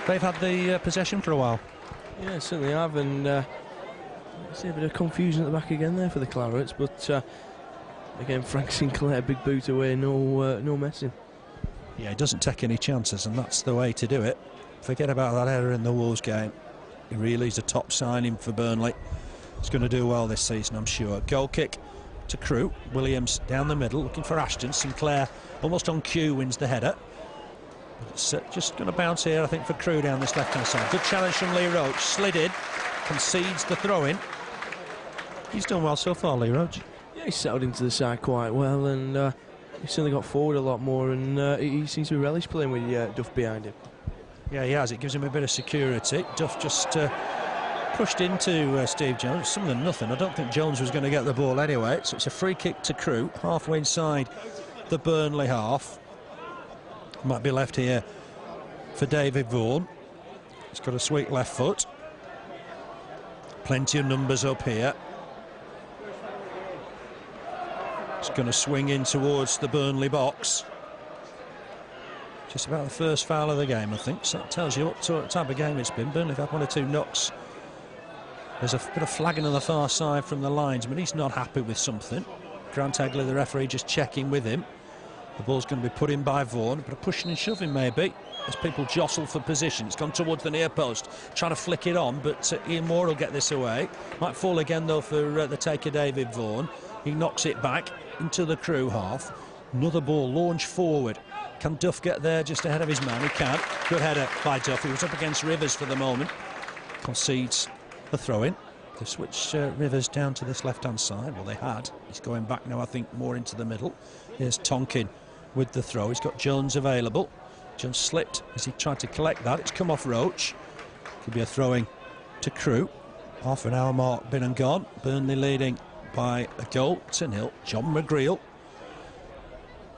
They've had the possession for a while. Yeah, certainly have, and I see a bit of confusion at the back again there for the Clarets, but again, Frank Sinclair, big boot away, no messing. Yeah, he doesn't take any chances, and that's the way to do it. Forget about that error in the Wolves game. He really is a top signing for Burnley. He's going to do well this season, I'm sure. Goal kick to Crewe. Williams down the middle, looking for Ashton. Sinclair, almost on cue, wins the header. It's just going to bounce here, I think, for Crewe down this left-hand side. Good challenge from Lee Roche. Slid in, concedes the throw-in. He's done well so far, Lee Roche. Yeah, he's settled into the side quite well, and he's certainly got forward a lot more, and he seems to relish playing with Duff behind him. Yeah, he has. It gives him a bit of security. Duff just pushed into Steve Jones. Something nothing. I don't think Jones was going to get the ball anyway. So it's a free kick to Crewe, halfway inside the Burnley half. Might be left here for David Vaughan. He's got a sweet left foot. Plenty of numbers up here. It's going to swing in towards the Burnley box. Just about the first foul of the game, I think. So that tells you what type of game it's been. Burnley have had 1 or 2 knocks. There's a bit of flagging on the far side from the linesman. He's not happy with something. Graham Hegley, the referee, just checking with him. The ball's going to be put in by Vaughan. A bit of pushing and shoving maybe as people jostle for position. It's gone towards the near post, trying to flick it on, but Ian Moore will get this away. Might fall again though for the taker David Vaughan. He knocks it back into the Crewe half. Another ball launched forward. Can Duff get there just ahead of his man? He can. Good header by Duff. He was up against Rivers for the moment. Concedes the throw-in. They've switched Rivers down to this left-hand side. Well, they had. He's going back now, I think, more into the middle. Here's Tonkin with the throw. He's got Jones available. Jones slipped as he tried to collect that. It's come off Roche. Could be a throwing to Crewe. Half an hour mark been and gone. Burnley leading by a goal to 0. John McGreal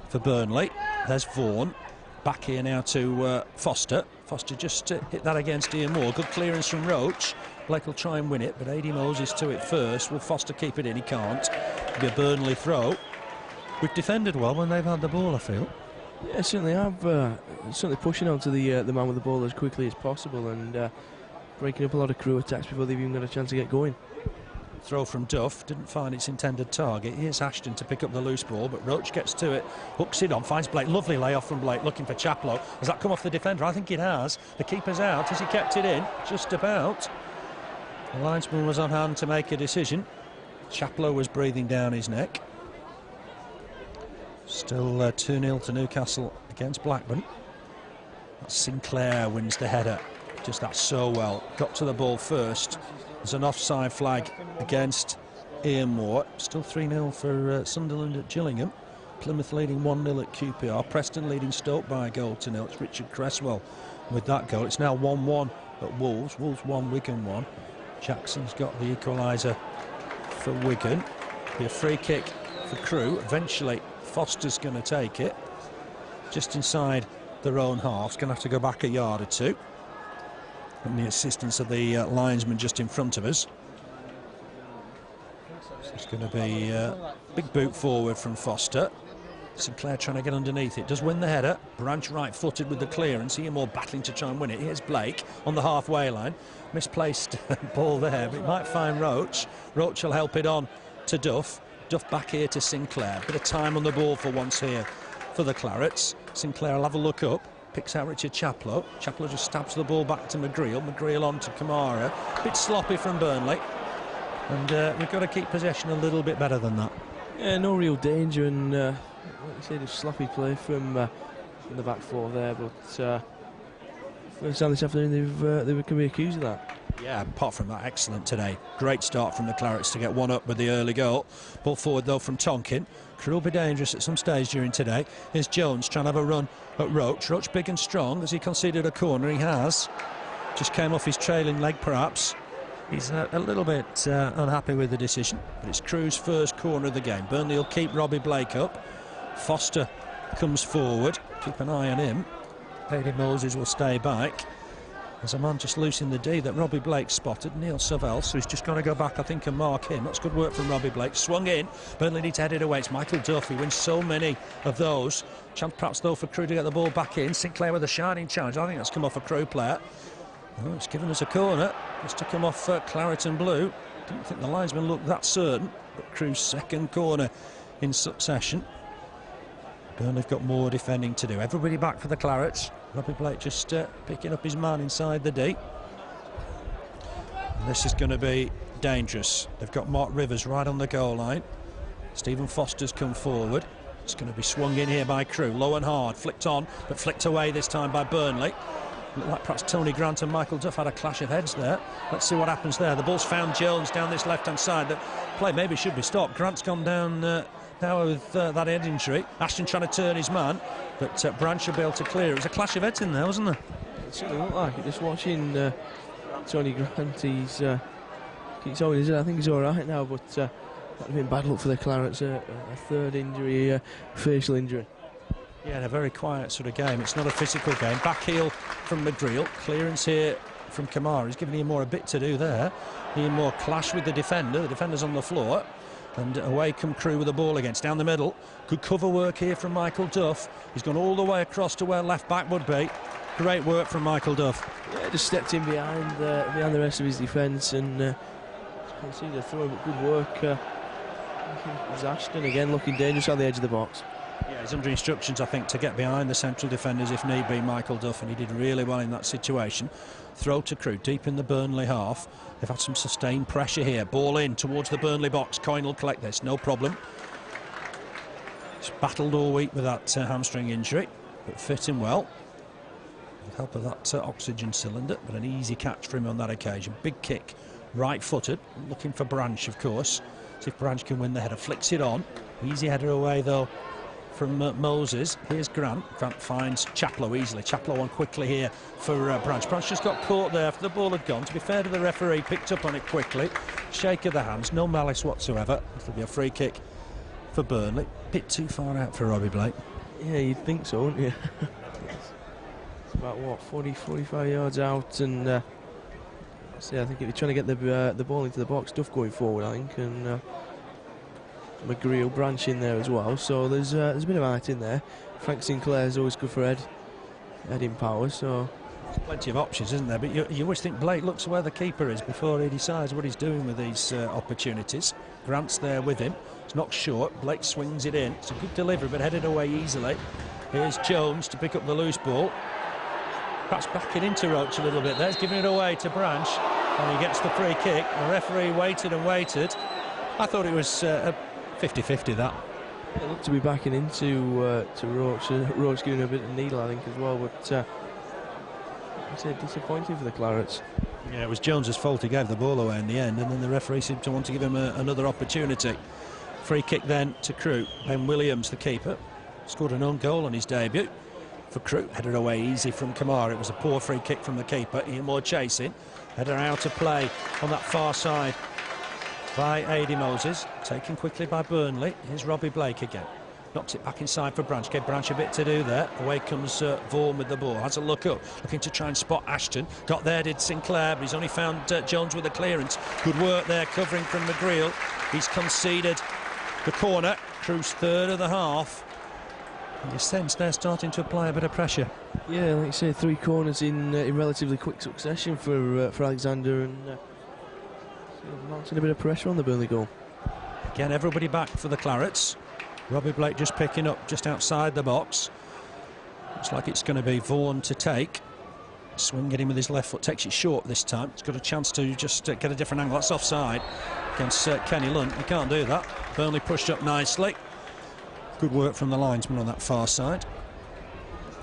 for Burnley. There's Vaughan. Back here now to Foster. Foster just hit that against Ian Moore. Good clearance from Roche. Blake will try and win it, but AD Moses to it first. Will Foster keep it in? He can't. It'll be a Burnley throw. We've defended well when they've had the ball, I feel. Yeah, certainly have. Certainly pushing onto the man with the ball as quickly as possible, and breaking up a lot of Crewe attacks before they've even got a chance to get going. Throw from Duff, didn't find its intended target. Here's Ashton to pick up the loose ball, but Roche gets to it, hooks it on, finds Blake. Lovely layoff from Blake, looking for Chaplow. Has that come off the defender? I think it has. The keeper's out. Has he kept it in? Just about. The linesman was on hand to make a decision. Chaplow was breathing down his neck. Still 2-0 to Newcastle against Blackburn. Sinclair wins the header. Just that so well. Got to the ball first. There's an offside flag against Ian Moore. Still 3-0 for Sunderland at Gillingham. Plymouth leading 1-0 at QPR. Preston leading Stoke by a goal to 0. It's Richard Cresswell with that goal. It's now 1-1 at Wolves. Wolves 1, Wigan 1. Jackson's got the equaliser for Wigan. Be a free kick for Crewe. Eventually Foster's going to take it. Just inside their own half. He's going to have to go back a yard or two. And the assistance of the linesman just in front of us. So it's going to be a big boot forward from Foster. Sinclair trying to get underneath it. Does win the header. Branch right-footed with the clearance. Ian Moore battling to try and win it. Here's Blake on the halfway line. Misplaced ball there, but it might find Roche. Roche will help it on to Duff. Duff back here to Sinclair. Bit of time on the ball for once here for the Clarets. Sinclair will have a look up. Picks out Richard Chaplow. Chaplow just stabs the ball back to McGreal. McGreal on to Camara. Bit sloppy from Burnley. And we've got to keep possession a little bit better than that. Yeah, no real danger, and like you say, just sloppy play from the back four there. But first time this afternoon, they can be accused of that. Yeah, apart from that, excellent today. Great start from the Clarets to get one up with the early goal. Ball forward though from Tonkin. Could all be dangerous at some stage during today. Here's Jones trying to have a run at Roche. Roche big and strong. Has he conceded a corner? He has. Just came off his trailing leg perhaps. He's a little bit unhappy with the decision, but it's Crewe's first corner of the game. Burnley will keep Robbie Blake up. Foster comes forward. Keep an eye on him. Eddie Moses will stay back. There's a man just loose in the D that Robbie Blake spotted, Neil Sorvel, so he's just got to go back, I think, and mark him. That's good work from Robbie Blake. Swung in, Burnley need to head it away. It's Michael Duff, he wins so many of those. Chance perhaps though for Crewe to get the ball back in. Sinclair with a shining challenge. I think that's come off a Crewe player. Oh, it's given us a corner. It's to come off claret and blue. Didn't think the linesman looked that certain, but Crewe's second corner in succession. Burnley have got more defending to do. Everybody back for the Clarets. Robbie Blake just picking up his man inside the D. And this is going to be dangerous. They've got Mark Rivers right on the goal line. Stephen Foster's come forward. It's going to be swung in here by Crewe. Low and hard, flicked on, but flicked away this time by Burnley. Looked like perhaps Tony Grant and Michael Duff had a clash of heads there. Let's see what happens there. The ball's found Jones down this left-hand side. The play maybe should be stopped. Grant's gone down now with that head injury. Ashton trying to turn his man, but Branch should be able to clear. It was a clash of heads in there, wasn't there? It certainly looked like it. Just watching Tony Grant, he's keeps holding his head. I think he's all right now, but that would have been bad luck for the Clarets. A third injury, facial injury. Yeah, a very quiet sort of game. It's not a physical game. Back heel from McGreal. Clearance here from Camara. He's giving Ian Moore a bit to do there. Ian Moore clash with the defender. The defender's on the floor. And away come Crewe with the ball against. Down the middle. Good cover work here from Michael Duff. He's gone all the way across to where left back would be. Great work from Michael Duff. Yeah, just stepped in behind the rest of his defence and conceded a throw, but good work. It was Ashton again looking dangerous on the edge of the box. Yeah, he's under instructions, I think, to get behind the central defenders if need be, Michael Duff, and he did really well in that situation. Throw to Crewe, deep in the Burnley half. They've had some sustained pressure here. Ball in towards the Burnley box. Coyne will collect this, no problem. He's battled all week with that hamstring injury, but fitting well. With the help of that oxygen cylinder, but an easy catch for him on that occasion. Big kick, right-footed, looking for Branch, of course. See if Branch can win the header. Flicks it on. Easy header away, though, from Moses. Here's Grant. Grant finds Chaplow easily. Chaplow on quickly here for Branch. Branch just got caught there after the ball had gone. To be fair to the referee, picked up on it quickly. Shake of the hands, no malice whatsoever. It'll be a free kick for Burnley. Bit too far out for Robbie Blake. Yeah, you'd think so, wouldn't you? It's about, what, 45 yards out, and I think if you're trying to get the ball into the box, Duff going forward, I think, and McGreal Branch in there as well, so there's a bit of height in there. Frank Sinclair's always good for heading power, so there's plenty of options, isn't there? But you always think Blake looks where the keeper is before he decides what he's doing with these opportunities. Grant's there with him. It's knocked short. Blake swings it in. It's a good delivery, but headed away easily. Here's Jones to pick up the loose ball. Perhaps backing into Roche a little bit there. He's giving it away to Branch, and he gets the free kick. The referee waited and waited. I thought it was 50-50 that. It looked to be backing into to Roche. Roche giving a bit of needle, I think, as well, but it's disappointing for the Clarets. Yeah, it was Jones's fault. He gave the ball away in the end, and then the referee seemed to want to give him another opportunity. Free kick then to Crewe. Ben Williams, the keeper, scored an own goal on his debut for Crewe. Headed away easy from Camara. It was a poor free kick from the keeper. Ian Moore chasing. Header out of play on that far side by Eddie Moses, taken quickly by Burnley. Here's Robbie Blake again. Knocks it back inside for Branch. Gave Branch a bit to do there. Away comes Vaughan with the ball. Has a look up, looking to try and spot Ashton. Got there, did Sinclair, but he's only found Jones with a clearance. Good work there, covering from McGreal. He's conceded the corner. Crewe's third of the half. And you sense they're starting to apply a bit of pressure. Yeah, like you say, 3 corners in relatively quick succession for Alexander, and mounting a bit of pressure on the Burnley goal. Again, everybody back for the Clarets. Robbie Blake just picking up just outside the box. Looks like it's going to be Vaughan to take. Swinging in with his left foot, takes it short this time. He's got a chance to just get a different angle. That's offside against Kenny Lunt. He can't do that. Burnley pushed up nicely. Good work from the linesman on that far side.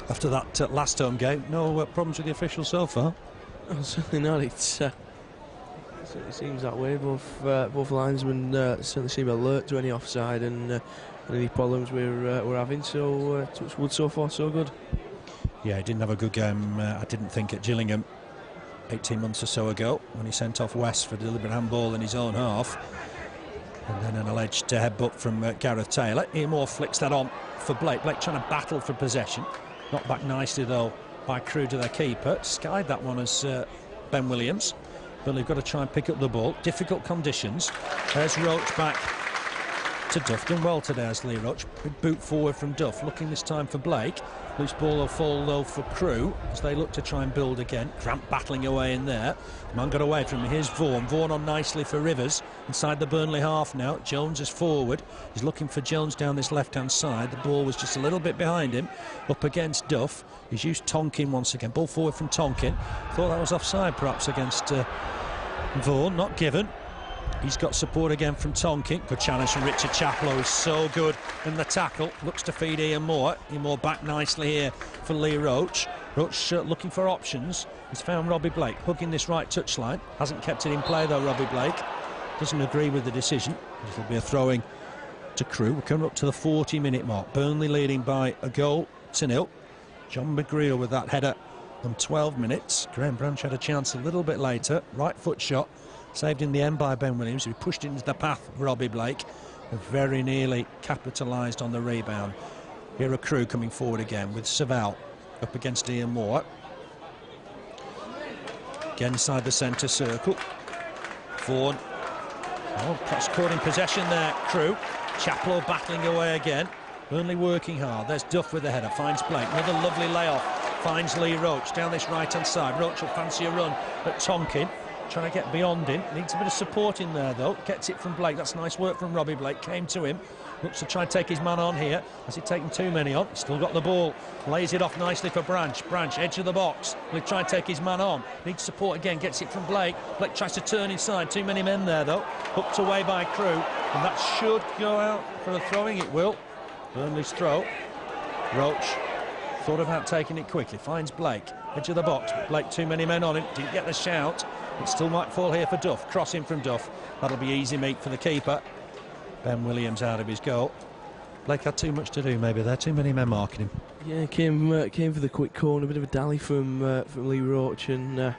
After that last home game, no problems with the officials so far. Oh, certainly not. It seems that way. Both linesmen certainly seem alert to any offside and any problems we're having. So touch wood, so far so good. Yeah, he didn't have a good game, I didn't think, at Gillingham 18 months or so ago when he sent off West for a deliberate handball in his own half. And then an alleged headbutt from Gareth Taylor. Ian Moore flicks that on for Blake. Blake trying to battle for possession. Not back nicely, though, by Crewe to their keeper. Skied that one as Ben Williams. But they've got to try and pick up the ball. Difficult conditions. There's Roche back to Duff. Done well today as Lee Roche. Big boot forward from Duff. Looking this time for Blake. Loose ball will fall though for Crewe as they look to try and build again. Grant battling away in there. Man got away from him. Here's Vaughan. Vaughan on nicely for Rivers. Inside the Burnley half now. Jones is forward. He's looking for Jones down this left-hand side. The ball was just a little bit behind him. Up against Duff. He's used Tonkin once again. Ball forward from Tonkin. Thought that was offside perhaps against Vaughan. Not given. He's got support again from Tonkin. Good challenge from Richard Chaplow. Is so good in the tackle. Looks to feed Ian Moore. Ian Moore back nicely here for Lee Roche. Roche looking for options. He's found Robbie Blake hugging this right touchline. Hasn't kept it in play though, Robbie Blake. Doesn't agree with the decision. It'll be a throwing to Crewe. We're coming up to the 40-minute mark. Burnley leading by a goal to 0. John McGreal with that header on 12 minutes. Graham Branch had a chance a little bit later. Right foot shot. Saved in the end by Ben Williams, who pushed into the path of Robbie Blake and very nearly capitalised on the rebound. Here are Crewe coming forward again with Sorvel up against Ian Moore. Again inside the centre circle. Vaughan. Oh, perhaps caught in possession there, Crewe. Chaplow battling away again. Burnley working hard. There's Duff with the header. Finds Blake. Another lovely layoff. Finds Lee Roche down this right-hand side. Roche will fancy a run at Tonkin. Trying to get beyond him. Needs a bit of support in there though. Gets it from Blake. That's nice work from Robbie Blake. Came to him. Looks to try and take his man on here. Has he taken too many on? Still got the ball. Lays it off nicely for Branch. Branch, edge of the box. Will try and take his man on. Needs support again. Gets it from Blake. Blake tries to turn inside. Too many men there though. Hooked away by Crewe. And that should go out for a throwing. It will. Burnley's throw. Roche thought about taking it quickly. Finds Blake. Edge of the box. Blake, too many men on him. Didn't get the shout. It still might fall here for Duff. Crossing from Duff. That'll be easy meat for the keeper. Ben Williams out of his goal. Blake had too much to do maybe there. Too many men marking him. Yeah, came for the quick corner. A bit of a dally from Lee Roche, and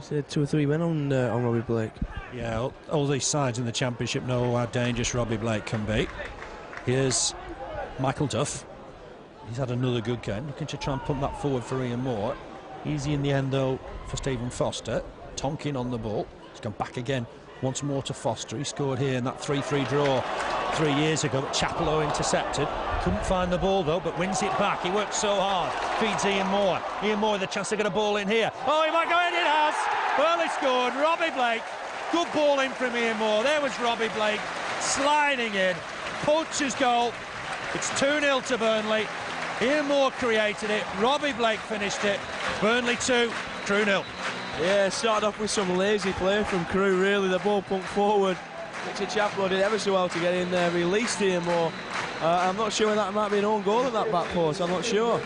he had 2 or 3 men on Robbie Blake. Yeah, all these sides in the Championship know how dangerous Robbie Blake can be. Here's Michael Duff. He's had another good game. Looking to try and pump that forward for Ian Moore. Easy in the end though for Stephen Foster. Tonkin on the ball. He's gone back again once more to Foster. He scored here in that 3-3 draw 3 years ago that Chaplow intercepted. Couldn't find the ball though, but wins it back. He worked so hard. Feeds Ian Moore. Ian Moore with the chance to get a ball in here. Oh, he might go in. It has. Early scored. Robbie Blake. Good ball in from Ian Moore. There was Robbie Blake sliding in. Poacher's goal. It's 2-0 to Burnley. Ian Moore created it. Robbie Blake finished it. Burnley 2, Crewe 0. Yeah, started off with some lazy play from Crewe, really. The ball pumped forward. Richard Chaplow did ever so well to get in there, released Ian Moore. I'm not sure that might be an own goal at that back post, I'm not sure.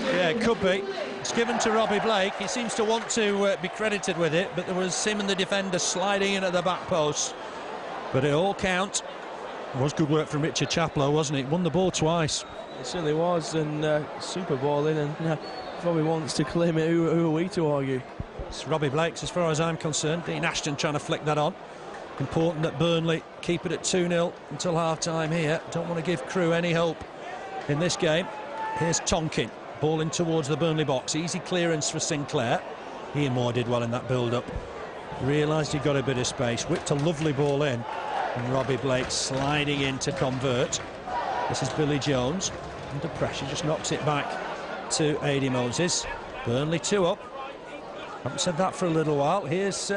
Yeah, it could be. It's given to Robbie Blake. He seems to want to be credited with it, but there was him and the defender sliding in at the back post. But it all counts. It was good work from Richard Chaplow, wasn't it? Won the ball twice. It certainly was, and super ball in, and probably wants to claim it. Who are we to argue? It's Robbie Blake's as far as I'm concerned. Dean Ashton trying to flick that on. Important that Burnley keep it at 2-0 until half-time here. Don't want to give Crewe any hope in this game. Here's Tonkin, ball in towards the Burnley box. Easy clearance for Sinclair. Ian Moore did well in that build-up. Realised he got a bit of space. Whipped a lovely ball in. And Robbie Blake sliding in to convert. This is Billy Jones. Under pressure, just knocks it back to Adi Moses. Burnley 2 up. Haven't said that for a little while. Here's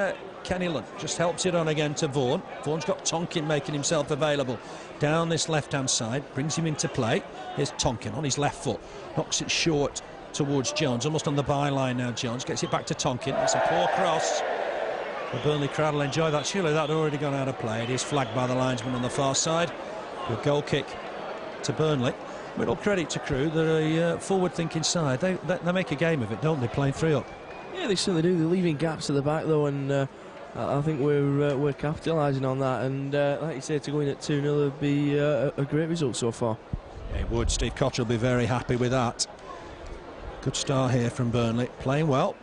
Kenny Lunt. Just helps it on again to Vaughan. Vaughan's got Tonkin making himself available down this left-hand side. Brings him into play. Here's Tonkin on his left foot. Knocks it short towards Jones. Almost on the byline now, Jones. Gets it back to Tonkin. It's a poor cross. The Burnley crowd will enjoy that. Surely that had already gone out of play. It is flagged by the linesman on the far side. Good goal kick to Burnley. With all credit to Crewe, they're a forward-thinking side. They make a game of it, don't they, playing 3 up? Yeah, they certainly do. They're leaving gaps at the back, though, and I think we're capitalising on that. And like you said, to go in at 2-0 would be a great result so far. Yeah, it would. Steve Cotterill will be very happy with that. Good start here from Burnley. Playing well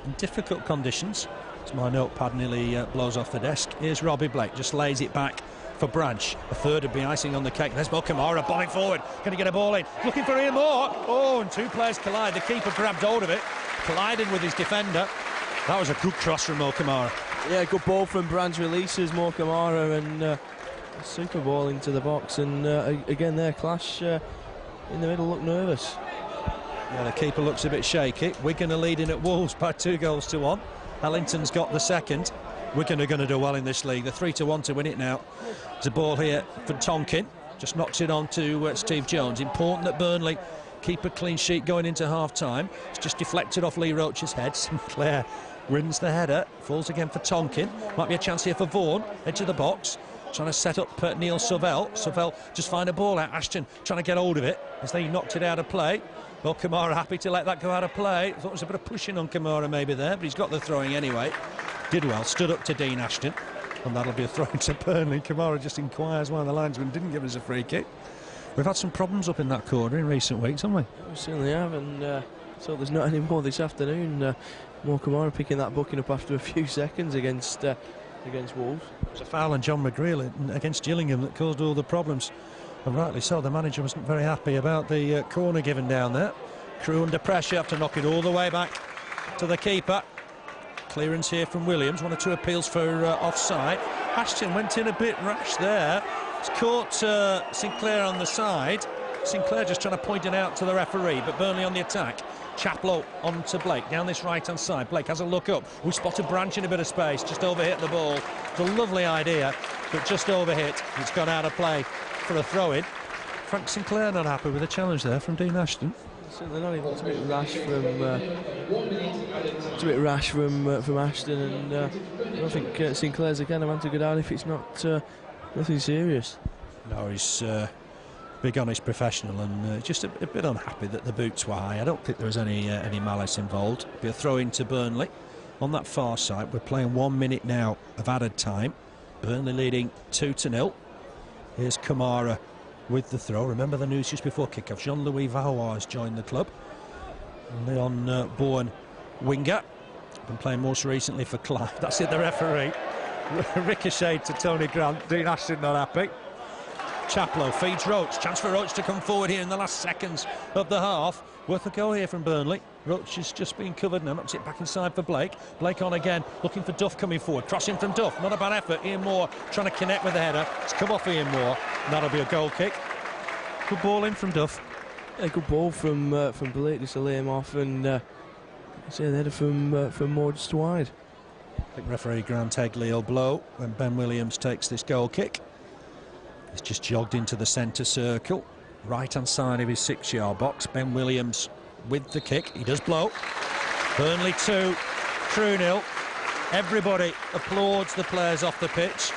in difficult conditions. As my notepad nearly blows off the desk. Here's Robbie Blake. Just lays it back for Branch. A third would be icing on the cake. There's Camara bombing forward. Going to get a ball in. Looking for Ian Moore. Oh, and two players collide. The keeper grabbed hold of it. Collided with his defender. That was a good cross from Camara. Yeah, good ball from Branch, releases Camara, and a super ball into the box. And again, their clash in the middle look nervous. Yeah, the keeper looks a bit shaky. Wigan are leading at Wolves by 2-1. Ellington's got the second. Wigan are going to do well in this league. They're 3-1 to win it now. There's a ball here for Tonkin. Just knocks it on to Steve Jones. Important that Burnley keep a clean sheet going into half-time. It's just deflected off Lee Roche's head. Sinclair wins the header. Falls again for Tonkin. Might be a chance here for Vaughan. Edge of the box. Trying to set up Neil Sorvel. Sorvel just find a ball out. Ashton trying to get hold of it as they knocked it out of play. Well, Camara happy to let that go out of play. Thought it was a bit of pushing on Camara maybe there, but he's got the throwing anyway. Did well, stood up to Dean Ashton, and that'll be a throw to Burnley. Camara just inquires why the linesman didn't give us a free kick. We've had some problems up in that corner in recent weeks, haven't we? We certainly have, and so there's not any more this afternoon. Camara picking that booking up after a few seconds against Wolves. It was a foul on John McGreal against Gillingham that caused all the problems. And rightly so, the manager wasn't very happy about the corner given down there. Crewe under pressure after knocking all the way back to the keeper. Clearance here from Williams, 1 or 2 appeals for offside. Ashton went in a bit rash there. It's caught Sinclair on the side. Sinclair just trying to point it out to the referee, but Burnley on the attack. Chaplow on to Blake, down this right-hand side. Blake has a look up. We spotted Branch in a bit of space, just overhit the ball. It's a lovely idea, but just overhit. It's gone out of play for a throw-in. Frank Sinclair not happy with the challenge there from Dean Ashton. Certainly not. It's a bit rash from Ashton, and I don't think Sinclair's the kind of man to go down if it's not nothing serious. No, he's big honest professional, and just a bit unhappy that the boots were high. I don't think there was any malice involved. Be a throw in to Burnley on that far side. We're playing 1 minute now of added time. Burnley leading 2-0. Here's Camara with the throw. Remember the news just before kick-off. Jean-Louis Valois has joined the club. Leon Vaughan, winger. Been playing most recently for Clyde. That's it, the referee. Ricochet to Tony Grant. Dean Ashton not happy. Chaplow feeds Roche. Chance for Roche to come forward here in the last seconds of the half. Worth a go here from Burnley. Roche is just being covered now. Knocks it back inside for Blake. Blake on again, looking for Duff coming forward. Crossing from Duff. Not a bad effort. Ian Moore trying to connect with the header. It's come off Ian Moore. And that'll be a goal kick. Good ball in from Duff. Yeah, good ball from Blake just to lay him off, and see the header from Moore just wide. I think referee Graham Hegley will blow when Ben Williams takes this goal kick. He's just jogged into the centre circle, right-hand side of his 6-yard box. Ben Williams with the kick. He does blow. Burnley 2, Crewe 0. Everybody applauds the players off the pitch.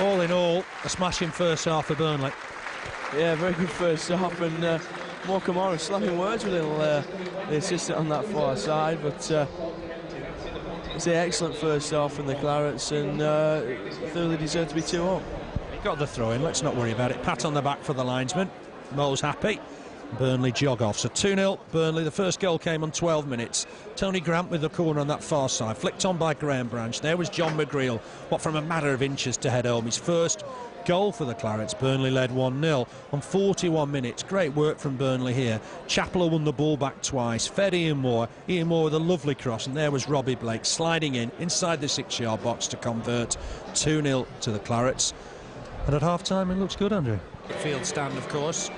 All in all, a smashing first half for Burnley. Yeah, very good first half, and Camara slapping words with the assistant on that far side, but it's an excellent first half from the Clarets, and thoroughly deserved to be 2-0. Got the throw in, let's not worry about it. Pat on the back for the linesman. Mo's happy. Burnley jog off. So 2-0 Burnley. The first goal came on 12 minutes. Tony Grant with the corner on that far side, flicked on by Graham Branch. There was John McGreal, what, from a matter of inches to head home his first goal for the Clarets. Burnley led 1-0 on 41 minutes. Great work from Burnley here. Chaplow won the ball back twice, fed Ian Moore with a lovely cross, and there was Robbie Blake sliding in inside the 6-yard box to convert. 2-0 to the Clarets. And at half-time, it looks good, Andrew. Field stand, of course.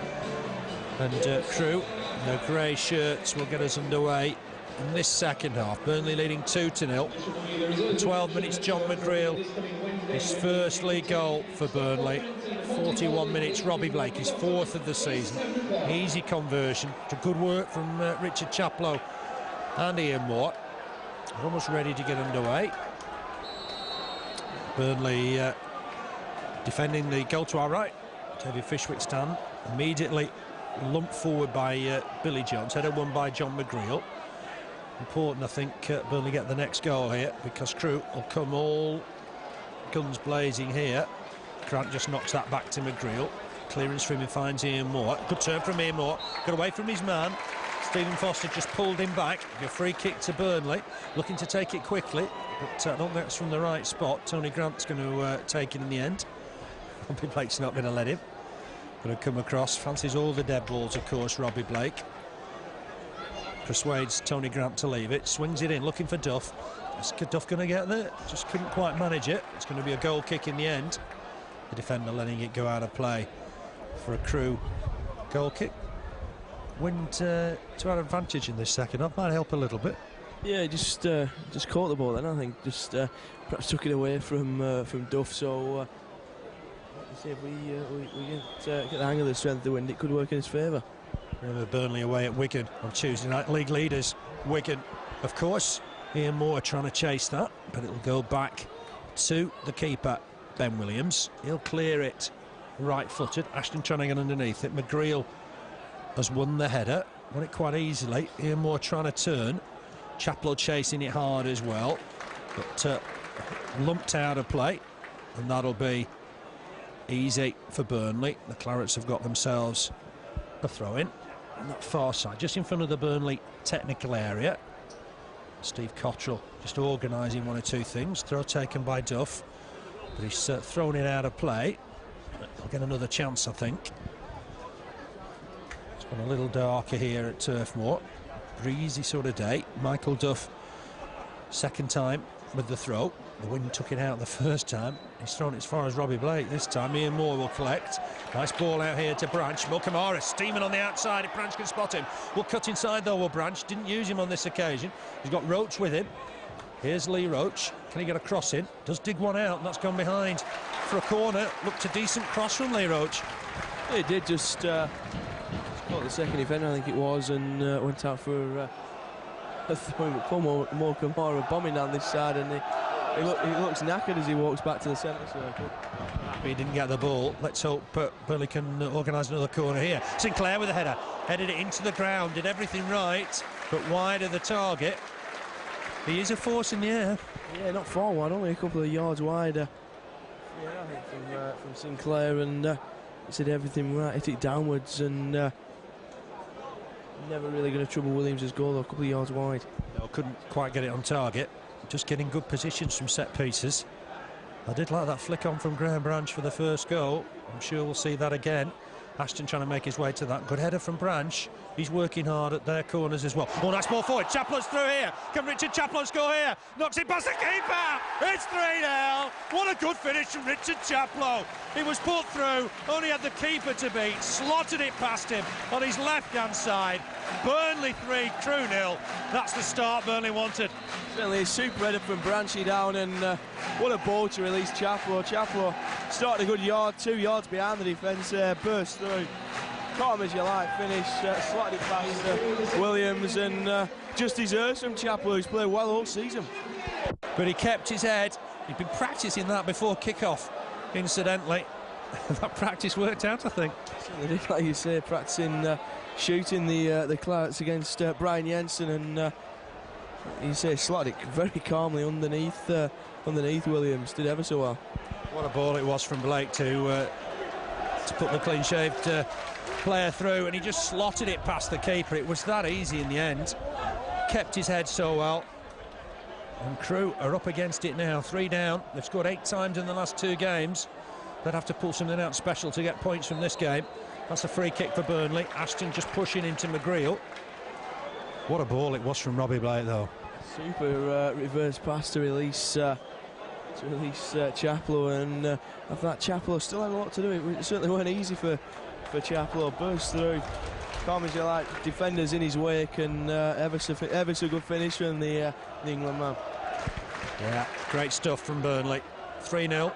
And Crewe, the grey shirts, will get us underway in this second half. Burnley leading 2-0. 12 minutes, John McGreal, his first league goal for Burnley. 41 minutes, Robbie Blake, his 4th of the season. Easy conversion to good work from Richard Chaplow and Ian Moore. Almost ready to get underway. Burnley defending the goal to our right. David Fishwick stand. Immediately lumped forward by Billy Jones. Header won by John McGreal. Important, I think, Burnley get the next goal here, because Crewe will come all guns blazing here. Grant just knocks that back to McGreal. Clearance from him, finds Ian Moore. Good turn from Ian Moore. Got away from his man. Stephen Foster just pulled him back. A free kick to Burnley. Looking to take it quickly, but I don't think that's from the right spot. Tony Grant's going to take it in the end. Robbie Blake's not going to let him. Going to come across, fancies all the dead balls, of course, Robbie Blake. Persuades Tony Grant to leave it, swings it in, looking for Duff. Is Duff going to get there? Just couldn't quite manage it. It's going to be a goal kick in the end. The defender letting it go out of play for a Crewe goal kick. Went to our advantage in this second half, might help a little bit. Yeah, just caught the ball then, I think. Just perhaps took it away from Duff, so let's see if we get the hang of the strength of the wind, it could work in his favour. Remember Burnley away at Wigan on Tuesday night, league leaders Wigan, of course. Ian Moore trying to chase that, but it'll go back to the keeper, Ben Williams. He'll clear it right-footed. Ashton trying to get underneath it. McGreal has won the header, won it quite easily. Ian Moore trying to turn. Chaplow chasing it hard as well, but lumped out of play, and that'll be easy for Burnley. The Clarets have got themselves a throw-in on that far side, just in front of the Burnley technical area. Steve Cotterill just organising one or two things. Throw taken by Duff, but he's thrown it out of play. He'll get another chance, I think. It's been a little darker here at Turf Moor. Breezy sort of day. Michael Duff, second time with the throw. The wind took it out the first time. He's thrown it as far as Robbie Blake this time. Ian Moore will collect. Nice ball out here to Branch. Camara steaming on the outside if Branch can spot him. Will cut inside though, will Branch. Didn't use him on this occasion. He's got Roche with him. Here's Lee Roche. Can he get a cross in? Does dig one out, and that's gone behind for a corner. Looked a decent cross from Lee Roche. He did just caught the second defender, I think it was, and went out for a throwing. But more Camara bombing down this side, and he looks knackered as he walks back to the centre circle. He didn't get the ball. Let's hope Burnley can organise another corner here. Sinclair with a header. Headed it into the ground. Did everything right, but wide of the target. He is a force in the air. Yeah, not far wide, only a couple of yards wide. Yeah, I think from Sinclair, and he did everything right. Hit it downwards, and never really going to trouble Williams' goal, though, a couple of yards wide. No, couldn't quite get it on target. Just getting good positions from set pieces. I did like that flick on from Graham Branch for the first goal. I'm sure we'll see that again. Ashton trying to make his way to that. Good header from Branch. He's working hard at their corners as well. Oh, nice ball forward. Chaplow's through here. Can Richard Chaplow score here? Knocks it past the keeper. It's 3-0. What a good finish from Richard Chaplow. He was put through, only had the keeper to beat. Slotted it past him on his left-hand side. Burnley 3, Crewe 0. That's the start Burnley wanted. Certainly a super header from Branchy down, and what a ball to release Chaplow. Chaplow started a good yard, 2 yards behind the defence, burst through. Caught him as you like, finish, slotted it past Williams, and just deserves from Chaplow, who's played well all season. But he kept his head. He'd been practising that before kick-off, incidentally. That practice worked out, I think. Certainly did, like you say, practising shooting the Clarets against Brian Jensen, and you say slotted it very calmly underneath Williams. Did ever so well. What a ball it was from Blake to put the clean-shaved player through, and he just slotted it past the keeper. It was that easy in the end. Kept his head so well. And Crewe are up against it now, 3 down. They've scored 8 times in the last 2 games. They'd have to pull something out special to get points from this game. That's a free kick for Burnley. Ashton just pushing into McGreal. What a ball it was from Robbie Blake, though. Super reverse pass to release Chaplow, and after that Chaplow still had a lot to do. It certainly weren't easy for Chaplow. Burst through, calm as you like, defenders in his wake, and ever so good finish from the England man. Yeah, great stuff from Burnley. 3-0.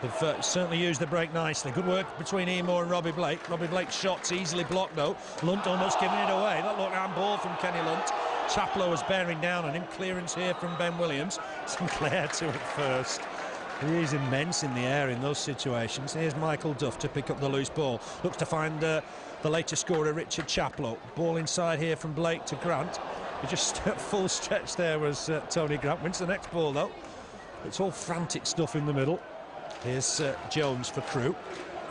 They've certainly used the break nicely. Good work between Ian Moore and Robbie Blake. Robbie Blake's shot's easily blocked, though. Lunt almost giving it away. That looked handball from Kenny Lunt. Chaplow was bearing down on him. Clearance here from Ben Williams. Sinclair to it first. He is immense in the air in those situations. Here's Michael Duff to pick up the loose ball. Looks to find the later scorer, Richard Chaplow. Ball inside here from Blake to Grant. Just full stretch there was Tony Grant. Wins the next ball, though. It's all frantic stuff in the middle. Here's Jones for Crewe.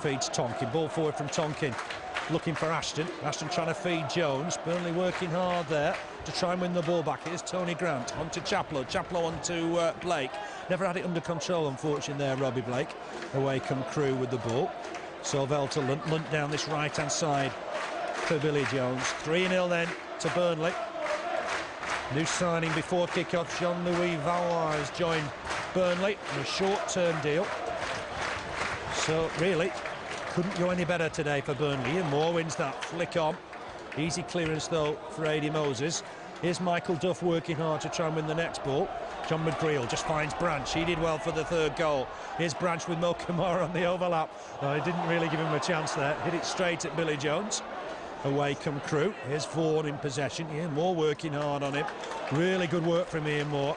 Feeds Tonkin. Ball forward from Tonkin. looking for Ashton. Ashton trying to feed Jones. Burnley working hard there to try and win the ball back. Here's Tony Grant on to Chaplow. Chaplow on to Blake. Never had it under control, unfortunately, there, Robbie Blake. Away come Crewe with the ball. Sorvel to Lunt. Lunt down this right-hand side for Billy Jones. 3-0 then to Burnley. New signing before kick-off, Jean-Louis Valois has joined Burnley on a short-term deal. So really, couldn't go any better today for Burnley. And Moore wins that flick on. Easy clearance though for Adi Moses. Here's Michael Duff working hard to try and win the next ball. John McGreal just finds Branch. He did well for the third goal. Here's Branch with Mo Camara on the overlap. No, he didn't really give him a chance there. Hit it straight at Billy Jones. Away come Crewe. Here's Vaughan in possession. Ian Moore working hard on him. Really good work from Ian Moore.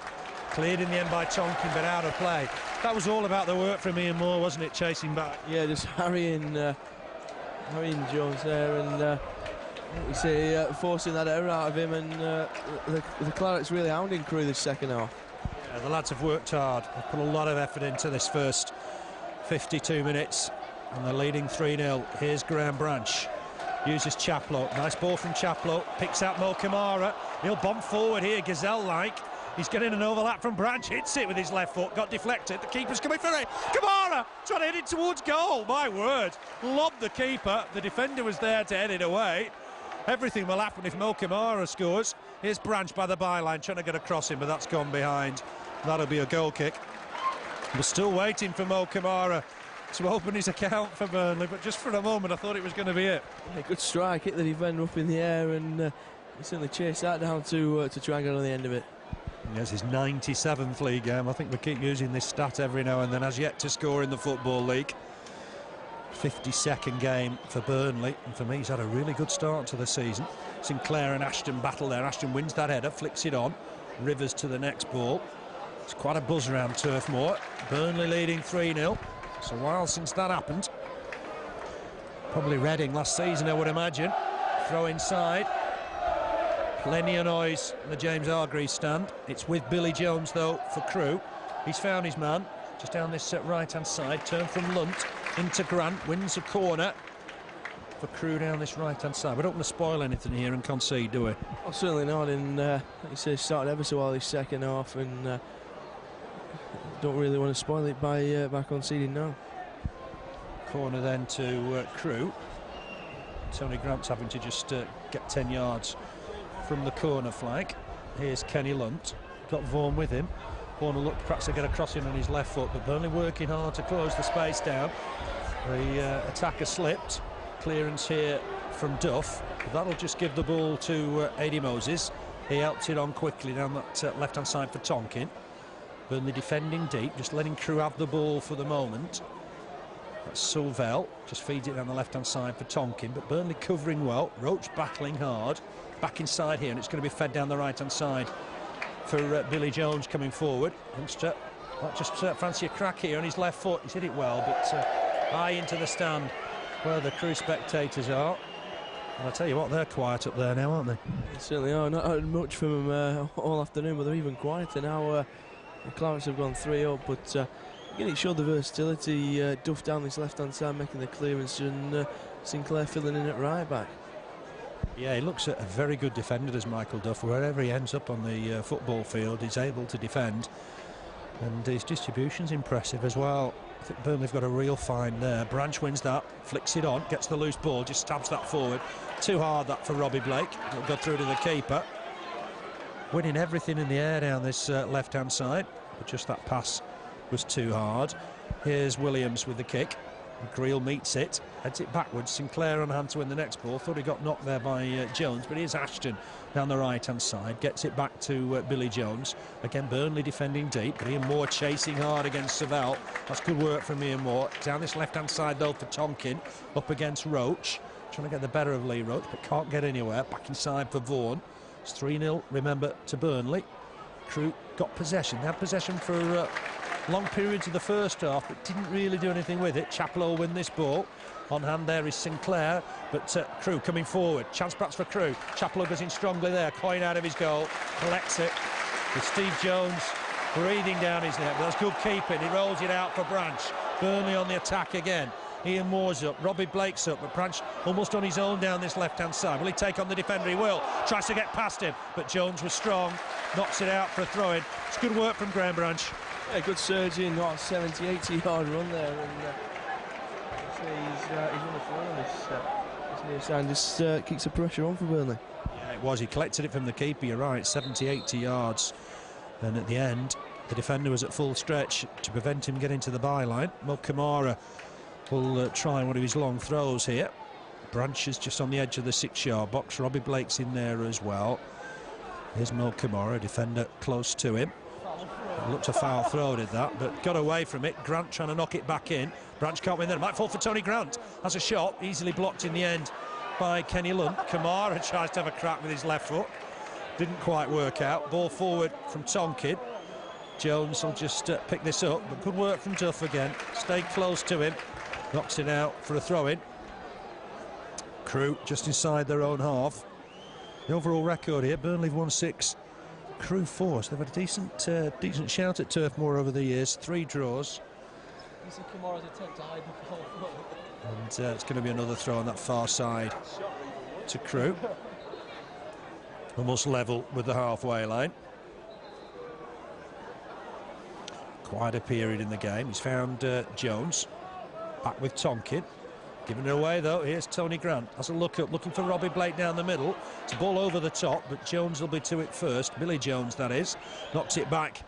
Cleared in the end by Tonkin, but out of play. That was all about the work from Ian Moore, wasn't it? Chasing back. Yeah, just harrying Jones there, and you see forcing that error out of him, and the Clarets really hounding Crewe this second half. Yeah, the lads have worked hard. They've put a lot of effort into this first 52 minutes, and they're leading 3-0. Here's Graham Branch. Uses Chaplow. Nice ball from Chaplow. Picks out Mo Camara. He'll bomb forward here, Gazelle-like. He's getting an overlap from Branch. Hits it with his left foot. Got deflected. The keeper's coming for it. Camara trying to hit it towards goal. My word. Lobbed the keeper. The defender was there to head it away. Everything will happen if Mo Camara scores. Here's Branch by the byline trying to get across him, but that's gone behind. That'll be a goal kick. We're still waiting for Mo Camara to open his account for Burnley, but just for a moment I thought it was going to be it. Yeah, good strike, hit the defender up in the air, and he certainly chased that down to try and get on the end of it. Yes, his 97th league game. I think we keep using this stat every now and then. Has yet to score in the Football League. 52nd game for Burnley, and for me he's had a really good start to the season. Sinclair and Ashton battle there. Ashton wins that header, flicks it on. Rivers to the next ball. It's quite a buzz around Turf Moor. Burnley leading 3-0. It's a while since that happened. Probably Reading last season, I would imagine. Throw inside. Plenty of noise in the James Hargreaves stand. It's with Billy Jones though for Crewe. He's found his man just down this right-hand side. Turn from Lunt into Grant. Wins a corner for Crewe down this right-hand side. We don't want to spoil anything here and concede, do we? Oh, certainly not. And like you say, started ever so well this second half, and don't really want to spoil it by conceding now. Corner then to Crewe. Tony Grant's having to just get 10 yards from the corner flag. Here's Kenny Lunt. Got Vaughan with him. Vaughan will look perhaps to get a crossing on his left foot, but Burnley working hard to close the space down. The attacker slipped. Clearance here from Duff. That'll just give the ball to Adi Moses. He helps it on quickly down that left-hand side for Tonkin. Burnley defending deep, just letting Crewe have the ball for the moment. That's Sorvel, just feeds it down the left-hand side for Tonkin, but Burnley covering well. Roche battling hard, back inside here, and it's going to be fed down the right-hand side for Billy Jones coming forward. Youngster might just fancy a crack here on his left foot. He's hit it well, but high into the stand where the Crewe spectators are. And I tell you what, they're quiet up there now, aren't they? They certainly are. Not heard much from them all afternoon, but they're even quieter now. The Clarets have gone 3-0, but again, it showed the versatility. Duff down this left-hand side making the clearance, and Sinclair filling in at right back. Yeah, he looks a very good defender, as Michael Duff. Wherever he ends up on the football field, he's able to defend, and his distribution's impressive as well. I think Burnley have got a real find there. Branch wins that, flicks it on, gets the loose ball, just stabs that forward. Too hard that for Robbie Blake. It'll go through to the keeper. Winning everything in the air down this left-hand side, but just that pass was too hard. Here's Williams with the kick. McGreal meets it, heads it backwards. Sinclair on hand to win the next ball. Thought he got knocked there by Jones, but here's Ashton down the right-hand side. Gets it back to Billy Jones. Again, Burnley defending deep, but Ian Moore chasing hard against Sorvel. That's good work from Ian Moore. Down this left-hand side, though, for Tonkin. Up against Roche. Trying to get the better of Lee Roche, but can't get anywhere. Back inside for Vaughan. It's 3-0, remember, to Burnley. Crewe got possession. They had possession for long periods of the first half, but didn't really do anything with it. Chaplow will win this ball. On hand there is Sinclair, but Crewe coming forward. Chance perhaps for Crewe. Chaplow goes in strongly there. Coyne out of his goal. Collects it. With Steve Jones breathing down his neck. But that's good keeping. He rolls it out for Branch. Burnley on the attack again. Ian Moore's up, Robbie Blake's up, but Branch almost on his own down this left-hand side. Will he take on the defender? He will. Tries to get past him, but Jones was strong, knocks it out for a throw-in. It's good work from Graham Branch. Yeah, good surging, 70, 80 yard run there, and he's on the floor on this near side, just keeps the pressure on for Burnley. Yeah, it was. He collected it from the keeper, you're right, 70, 80 yards. And at the end, the defender was at full stretch to prevent him getting to the byline. Camara will try one of his long throws here. Branch is just on the edge of the 6-yard box. Robbie Blake's in there as well. Here's Camara, defender close to him. Looked a foul throw, did that, but got away from it. Grant trying to knock it back in. Branch can't win there. Might fall for Tony Grant. Has a shot, easily blocked in the end by Kenny Lunt. Camara tries to have a crack with his left foot. Didn't quite work out. Ball forward from Tonkin. Jones will just pick this up, but good work from Duff again. Stayed close to him. Knocks it out for a throw-in. Crewe just inside their own half. The overall record here, Burnley have won 6, Crewe 4. So they've had a decent shout at Turf Moor over the years. 3 draws. You see Kamara's attempt to hide the ball. And it's going to be another throw on that far side to Crewe. Almost level with the halfway line. Quite a period in the game. He's found Jones. Back with Tonkin. Giving it away though. Here's Tony Grant. Has a look up, looking for Robbie Blake down the middle. It's a ball over the top, but Jones will be to it first. Billy Jones, that is. Knocks it back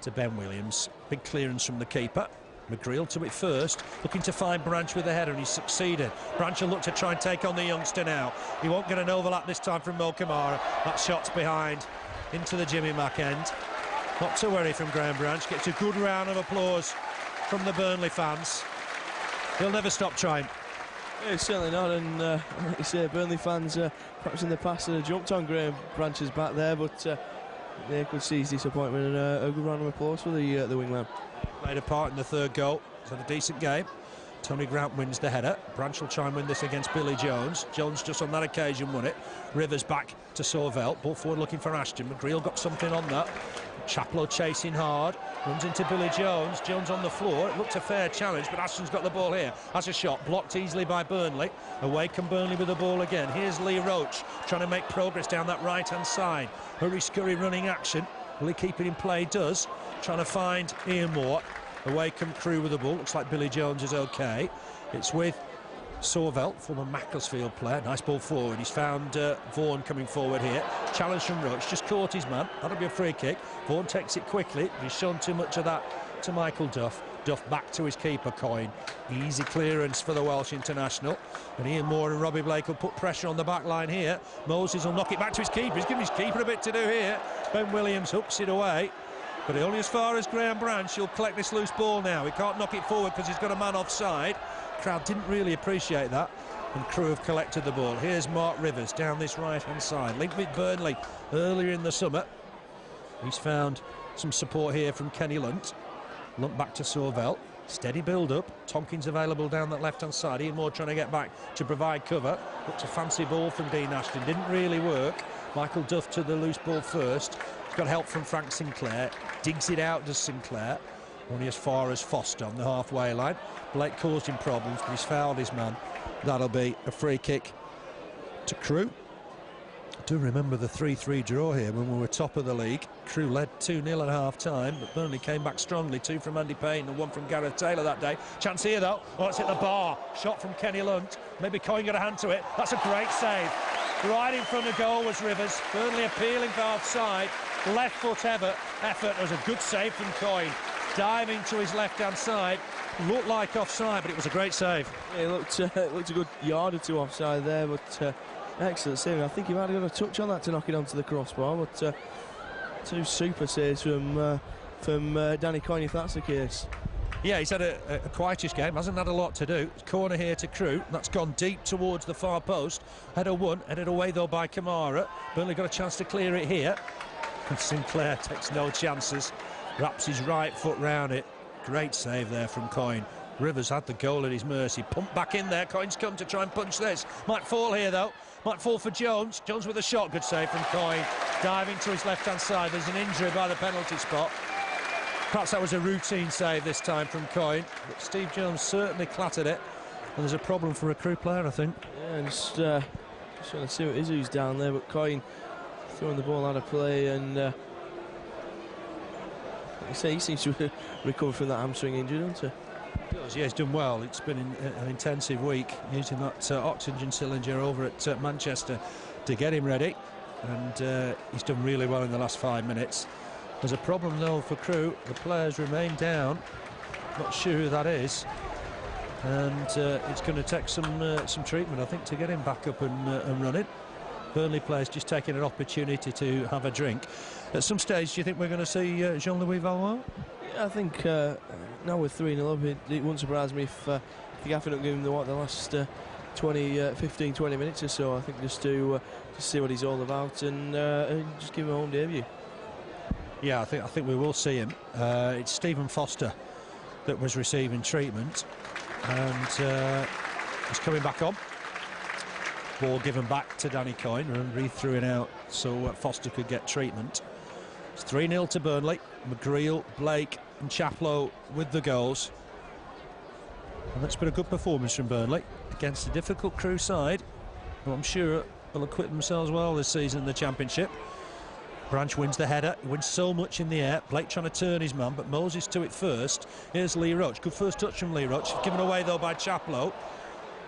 to Ben Williams. Big clearance from the keeper. McGreal to it first, looking to find Branch with the header, and he's succeeded. Branch will look to try and take on the youngster now. He won't get an overlap this time from Camara. That shot's behind into the Jimmy Mack end. Not to worry from Graham Branch. Gets a good round of applause from the Burnley fans. He'll never stop trying. Yeah, certainly not, and like you say, Burnley fans perhaps in the past have jumped on Graham Branch's back there, but they could see his disappointment, and a good round of applause for the wingman. Played a part in the 3rd goal. He's had a decent game. Tony Grant wins the header. Branch will try and win this against Billy Jones. Jones just on that occasion won it. Rivers back to Sorvel. Ball forward looking for Ashton. McGreal got something on that. Chaplow chasing hard. Runs into Billy Jones. Jones on the floor. It looked a fair challenge, but Ashton's got the ball here. Has a shot. Blocked easily by Burnley. Away come Burnley with the ball again. Here's Lee Roche trying to make progress down that right-hand side. Hurry-scurry running action. Will he keep it in play? Does. Trying to find Ian Moore. Away come Crewe with the ball. Looks like Billy Jones is okay. It's with Sorvel, former Macclesfield player. Nice ball forward. He's found Vaughan coming forward here. Challenge from Roche. Just caught his man. That'll be a free kick. Vaughan takes it quickly. He's shown too much of that to Michael Duff. Duff back to his keeper, Coyne. Easy clearance for the Welsh international. And Ian Moore and Robbie Blake will put pressure on the back line here. Moses will knock it back to his keeper. He's giving his keeper a bit to do here. Ben Williams hooks it away. But only as far as Graham Branch. He'll collect this loose ball now. He can't knock it forward because he's got a man offside. Crowd didn't really appreciate that, and Crewe have collected the ball. Here's Mark Rivers down this right-hand side, linked with Burnley earlier in the summer. He's found some support here from Kenny Lunt. Lunt back to Sorvel. Steady build-up. Tonkin's available down that left-hand side. Ian Moore trying to get back to provide cover. Looked a fancy ball from Dean Ashton. Didn't really work. Michael Duff to the loose ball first. He's got help from Frank Sinclair. Digs it out, does Sinclair. Only as far as Foster on the halfway line. Blake caused him problems, but he's fouled his man. That'll be a free kick to Crewe. I do remember the 3-3 draw here when we were top of the league. Crewe led 2-0 at half-time, but Burnley came back strongly. 2 from Andy Payne and 1 from Gareth Taylor that day. Chance here, though. Oh, it's hit the bar. Shot from Kenny Lunt. Maybe Coyne got a hand to it. That's a great save. Right in front of goal was Rivers. Burnley appealing for offside. Left foot effort. It was a good save from Coyne. Diving to his left-hand side. Looked like offside, but it was a great save. Yeah, it looked a good yard or two offside there, but excellent save. I think he might have got a touch on that to knock it onto the crossbar, but 2 super saves from Danny Coyne, if that's the case. Yeah, he's had a quietish game, hasn't had a lot to do. Corner here to Crewe. That's gone deep towards the far post. Header won, headed away though by Camara. Burnley got a chance to clear it here. Sinclair takes no chances. Wraps his right foot round it. Great save there from Coyne. Rivers had the goal at his mercy. Pumped back in there. Coyne's come to try and punch this. Might fall here though. Might fall for Jones. Jones with a shot. Good save from Coyne. Diving to his left-hand side. There's an injury by the penalty spot. Perhaps that was a routine save this time from Coyne. But Steve Jones certainly clattered it And there's a problem for a Crewe player, I think. Yeah, and just trying to see what Izu's down there, but Coyne throwing the ball out of play, and like I say, he seems to recover from that hamstring injury, doesn't he? He does, yeah, he's done well. It's been an intensive week, using that oxygen cylinder over at Manchester to get him ready, and he's done really well in the last 5 minutes. There's a problem though for Crewe. The players remain down. Not sure who that is, and it's going to take some treatment, I think, to get him back up and running. Burnley players just taking an opportunity to have a drink. At some stage, do you think we're going to see Jean-Louis Valois? Yeah, I think now we're 3-0 up, it wouldn't surprise me if the gaffer don't give him the last 15-20 minutes or so. I think just to see what he's all about and just give him a home debut. Yeah, I think we will see him. It's Stephen Foster that was receiving treatment, and he's coming back on. Ball given back to Danny Coyne, and Reed threw it out so Foster could get treatment. It's 3-0 to Burnley. McGreal, Blake and Chaplow with the goals. And that's been a good performance from Burnley against a difficult Crewe side, who I'm sure will acquit themselves well this season in the Championship. Branch wins the header, he wins so much in the air. Blake trying to turn his man, but Moses to it first. Here's Lee Roche, good first touch from Lee Roche, given away though by Chaplow.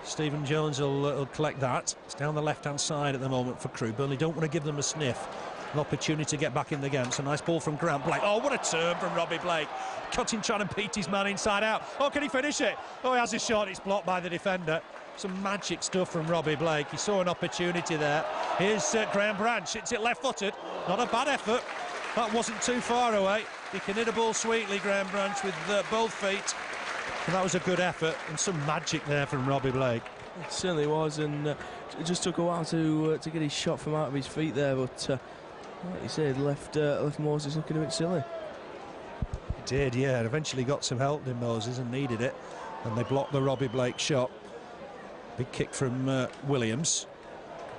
Stephen Jones will collect that. It's down the left-hand side at the moment for Crewe. Burnley don't want to give them a sniff. An opportunity to get back in the game. It's a nice ball from Graham Blake. Oh, what a turn from Robbie Blake. Cutting, trying to beat his man inside out. Oh, can he finish it? Oh, he has his shot. It's blocked by the defender. Some magic stuff from Robbie Blake. He saw an opportunity there. Here's Graham Branch. Hits it left-footed. Not a bad effort. That wasn't too far away. He can hit a ball sweetly, Graham Branch, with both feet. And that was a good effort, and some magic there from Robbie Blake. It certainly was, and it just took a while to get his shot from out of his feet there, but like you said, left Moses looking a bit silly. He did, yeah. Eventually got some help in Moses and needed it, and they blocked the Robbie Blake shot. Big kick from Williams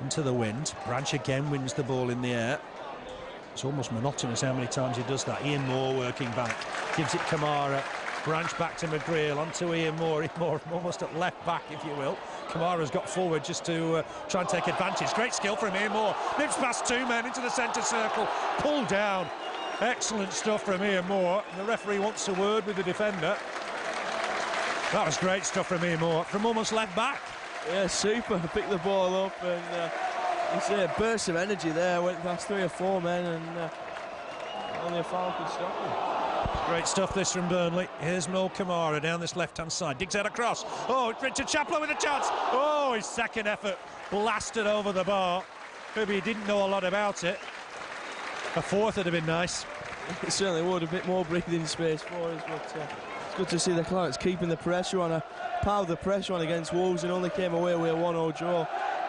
into the wind. Branch again wins the ball in the air. It's almost monotonous how many times he does that. Ian Moore working back, gives it Camara. Branch back to McGreal, onto Ian Moore. Ian Moore almost at left back, if you will. Kamara's got forward just to try and take advantage. Great skill from Ian Moore. Nips past two men into the centre circle. Pulled down. Excellent stuff from Ian Moore. The referee wants a word with the defender. That was great stuff from Ian Moore. From almost left back. Yeah, super. Picked the ball up, and it's a burst of energy there. Went past 3 or 4 men, and only a foul could stop him. Great stuff this from Burnley. Here's Mo Camara down this left-hand side. Digs out across. Oh, Richard Chaplow with a chance. Oh, his second effort blasted over the bar. Maybe he didn't know a lot about it. A fourth would have been nice. It certainly would. A bit more breathing space for us, but it's good to see the Clarets keeping the pressure on. Piled the pressure on against Wolves and only came away with a 1-0 draw.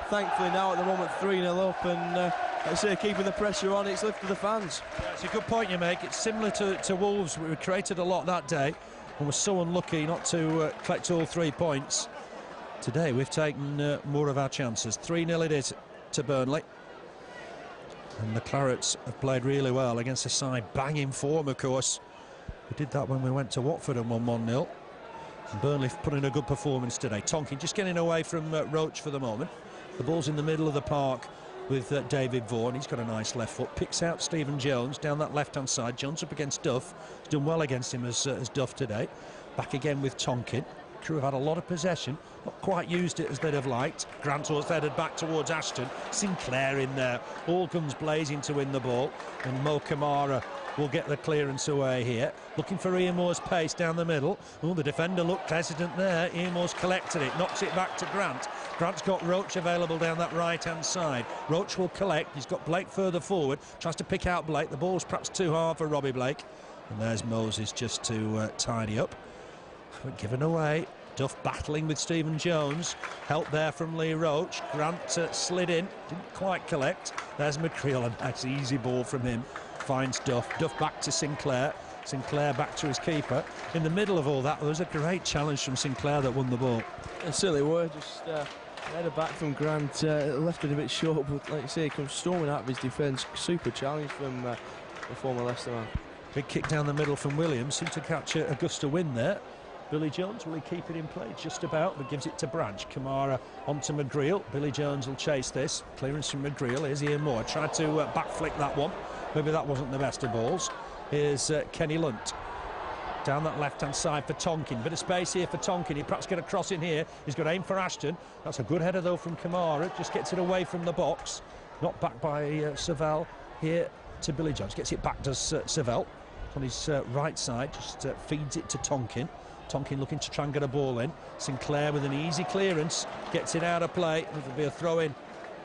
Thankfully now at the moment 3-0 up, and like I say, keeping the pressure on, it's lifted the fans. Yeah, it's a good point you make. It's similar to Wolves. We created a lot that day and were so unlucky not to collect all 3 points. Today we've taken more of our chances. 3-0 it is to Burnley. And the Clarets have played really well against a side banging form, of course. We did that when we went to Watford and won 1-0. Burnley put in a good performance today. Tonkin just getting away from Roche for the moment. The ball's in the middle of the park with David Vaughan. He's got a nice left foot. Picks out Stephen Jones down that left-hand side. Jones up against Duff. He's done well against him as Duff today. Back again with Tonkin. Crewe have had a lot of possession. Not quite used it as they'd have liked. Grantor's headed back towards Ashton. Sinclair in there. All guns blazing to win the ball. And Mo Camara will get the clearance away here. Looking for Ian Moore's pace down the middle. Oh, the defender looked hesitant there. Ian Moore's collected it. Knocks it back to Grant. Grant's got Roche available down that right-hand side. Roche will collect. He's got Blake further forward. Tries to pick out Blake. The ball's perhaps too hard for Robbie Blake. And there's Moses just to tidy up. Given away. Duff battling with Stephen Jones. Help there from Lee Roche. Grant slid in. Didn't quite collect. There's McGreal. A nice easy ball from him. Finds Duff. Duff back to Sinclair. Sinclair back to his keeper. In the middle of all that, there was a great challenge from Sinclair that won the ball. It certainly were. Just header back from Grant. Left it a bit short, but like you say, he comes storming out of his defence. Super challenge from the former Leicester man. Big kick down the middle from Williams. Seemed to catch a gust of wind there. Billy Jones, will he keep it in play? Just about, but gives it to Branch. Camara onto McGreal. Billy Jones will chase this. Clearance from McGreal. Here's Ian Moore. Tried to back flick that one. Maybe that wasn't the best of balls. Here's Kenny Lunt. Down that left-hand side for Tonkin. Bit of space here for Tonkin. He perhaps get a cross in here. He's got aim for Ashton. That's a good header, though, from Camara. Just gets it away from the box. Not back by Sorvel here to Billy Jones. Gets it back to Sorvel on his right side. Just feeds it to Tonkin. Tonkin looking to try and get a ball in. Sinclair with an easy clearance. Gets it out of play. It'll be a throw-in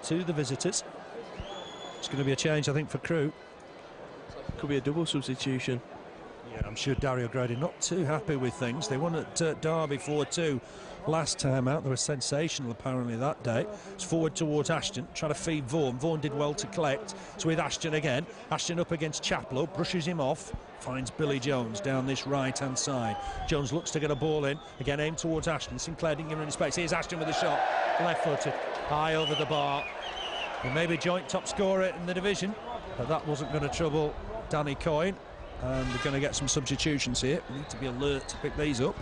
to the visitors. It's going to be a change, I think, for Crewe. Could be a double substitution. Yeah, I'm sure Dario Gradi not too happy with things. They won at Derby 4-2 last time out. They were sensational apparently that day. It's forward towards Ashton, trying to feed Vaughan. Vaughan did well to collect. It's with Ashton again. Ashton up against Chaplow, brushes him off, finds Billy Jones down this right-hand side. Jones looks to get a ball in. Again, aimed towards Ashton. Sinclair didn't give him any space. Here's Ashton with a shot. Left-footed, high over the bar. He may be joint top scorer in the division, but that wasn't going to trouble Danny Coyne. And we're going to get some substitutions here. We need to be alert to pick these up.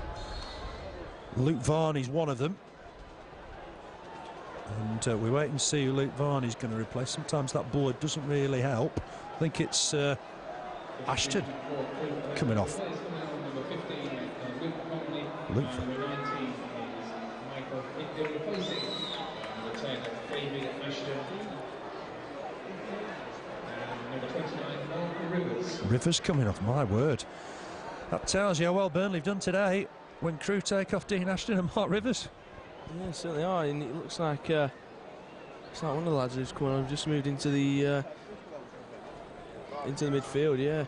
Luke Vaughan is one of them. And we wait and see who Luke Vaughan is going to replace. Sometimes that board doesn't really help. I think it's Ashton coming off. Luke Vaughan. Rivers coming off, my word. That tells you how well Burnley have done today when Crewe take off Dean Ashton and Mark Rivers. Yeah, certainly are, and it looks like one of the lads who's come on, just moved into the midfield, yeah.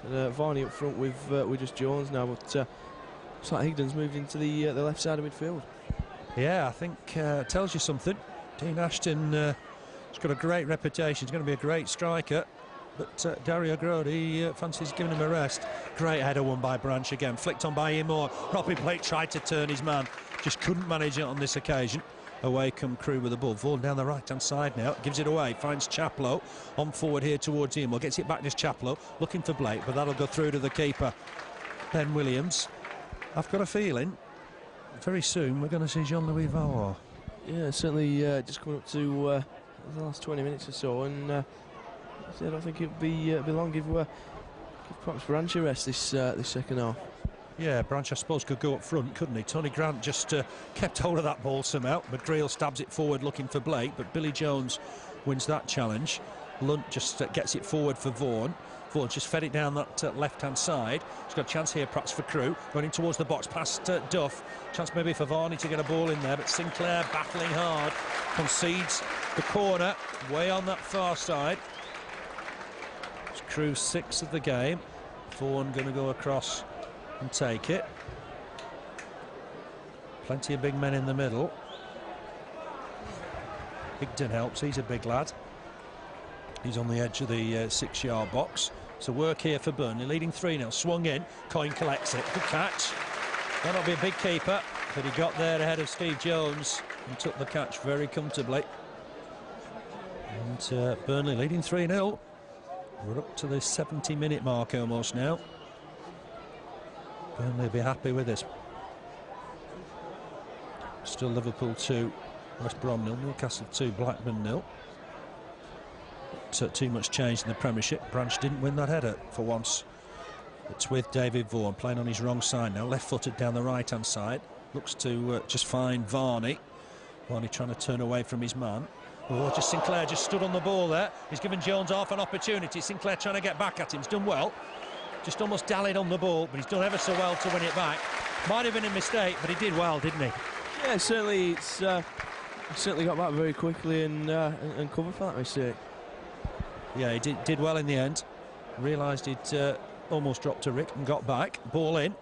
And Varney up front with just Jones now, but looks like Higdon's moved into the left side of midfield. Yeah, I think tells you something. Dean Ashton has got a great reputation. He's going to be a great striker. But Dario Gradi fancies giving him a rest. Great header won by Branch again. Flicked on by Ian Moore. Robbie Blake tried to turn his man. Just couldn't manage it on this occasion. Away come Crewe with the ball. Vaughan down the right-hand side now. Gives it away. Finds Chaplow. On forward here towards Ian Moore. Gets it back to Chaplow. Looking for Blake, but that'll go through to the keeper, Ben Williams. I've got a feeling very soon we're going to see Jean-Louis Valois. Yeah, certainly just coming up to the last 20 minutes or so, and I don't think it'll be long. Give perhaps Branch a rest this second half. Yeah, Branch, I suppose, could go up front, couldn't he? Tony Grant just kept hold of that ball somehow. McGreal stabs it forward looking for Blake, but Billy Jones wins that challenge. Lunt just gets it forward for Vaughan. Vaughan just fed it down that left-hand side. He's got a chance here perhaps for Crewe. Running towards the box past Duff. Chance maybe for Varney to get a ball in there, but Sinclair battling hard. Concedes the corner way on that far side. It's Crewe's 6th of the game. Vaughan going to go across and take it. Plenty of big men in the middle. Higdon helps, he's a big lad. He's on the edge of the 6-yard box. So work here for Burnley, leading 3-0. Swung in, Coyne collects it. Good catch. Might not be a big keeper, but he got there ahead of Steve Jones and took the catch very comfortably. And Burnley leading 3-0. We're up to the 70-minute mark almost now. Burnley will be happy with this. Still Liverpool 2, West Brom 0, Newcastle 2, Blackburn 0. Too much change in the Premiership. Branch didn't win that header for once. It's with David Vaughan playing on his wrong side now, left-footed down the right-hand side. Looks to just find Varney. Varney trying to turn away from his man. Oh, just Sinclair just stood on the ball there. He's given Jones half an opportunity. Sinclair trying to get back at him. He's done well. Just almost dallied on the ball, but he's done ever so well to win it back. Might have been a mistake, but he did well, didn't he? Yeah, certainly. It's certainly got back very quickly and covered for that mistake. Yeah, he did well in the end. Realised he'd almost dropped a Rick and got back. Ball in.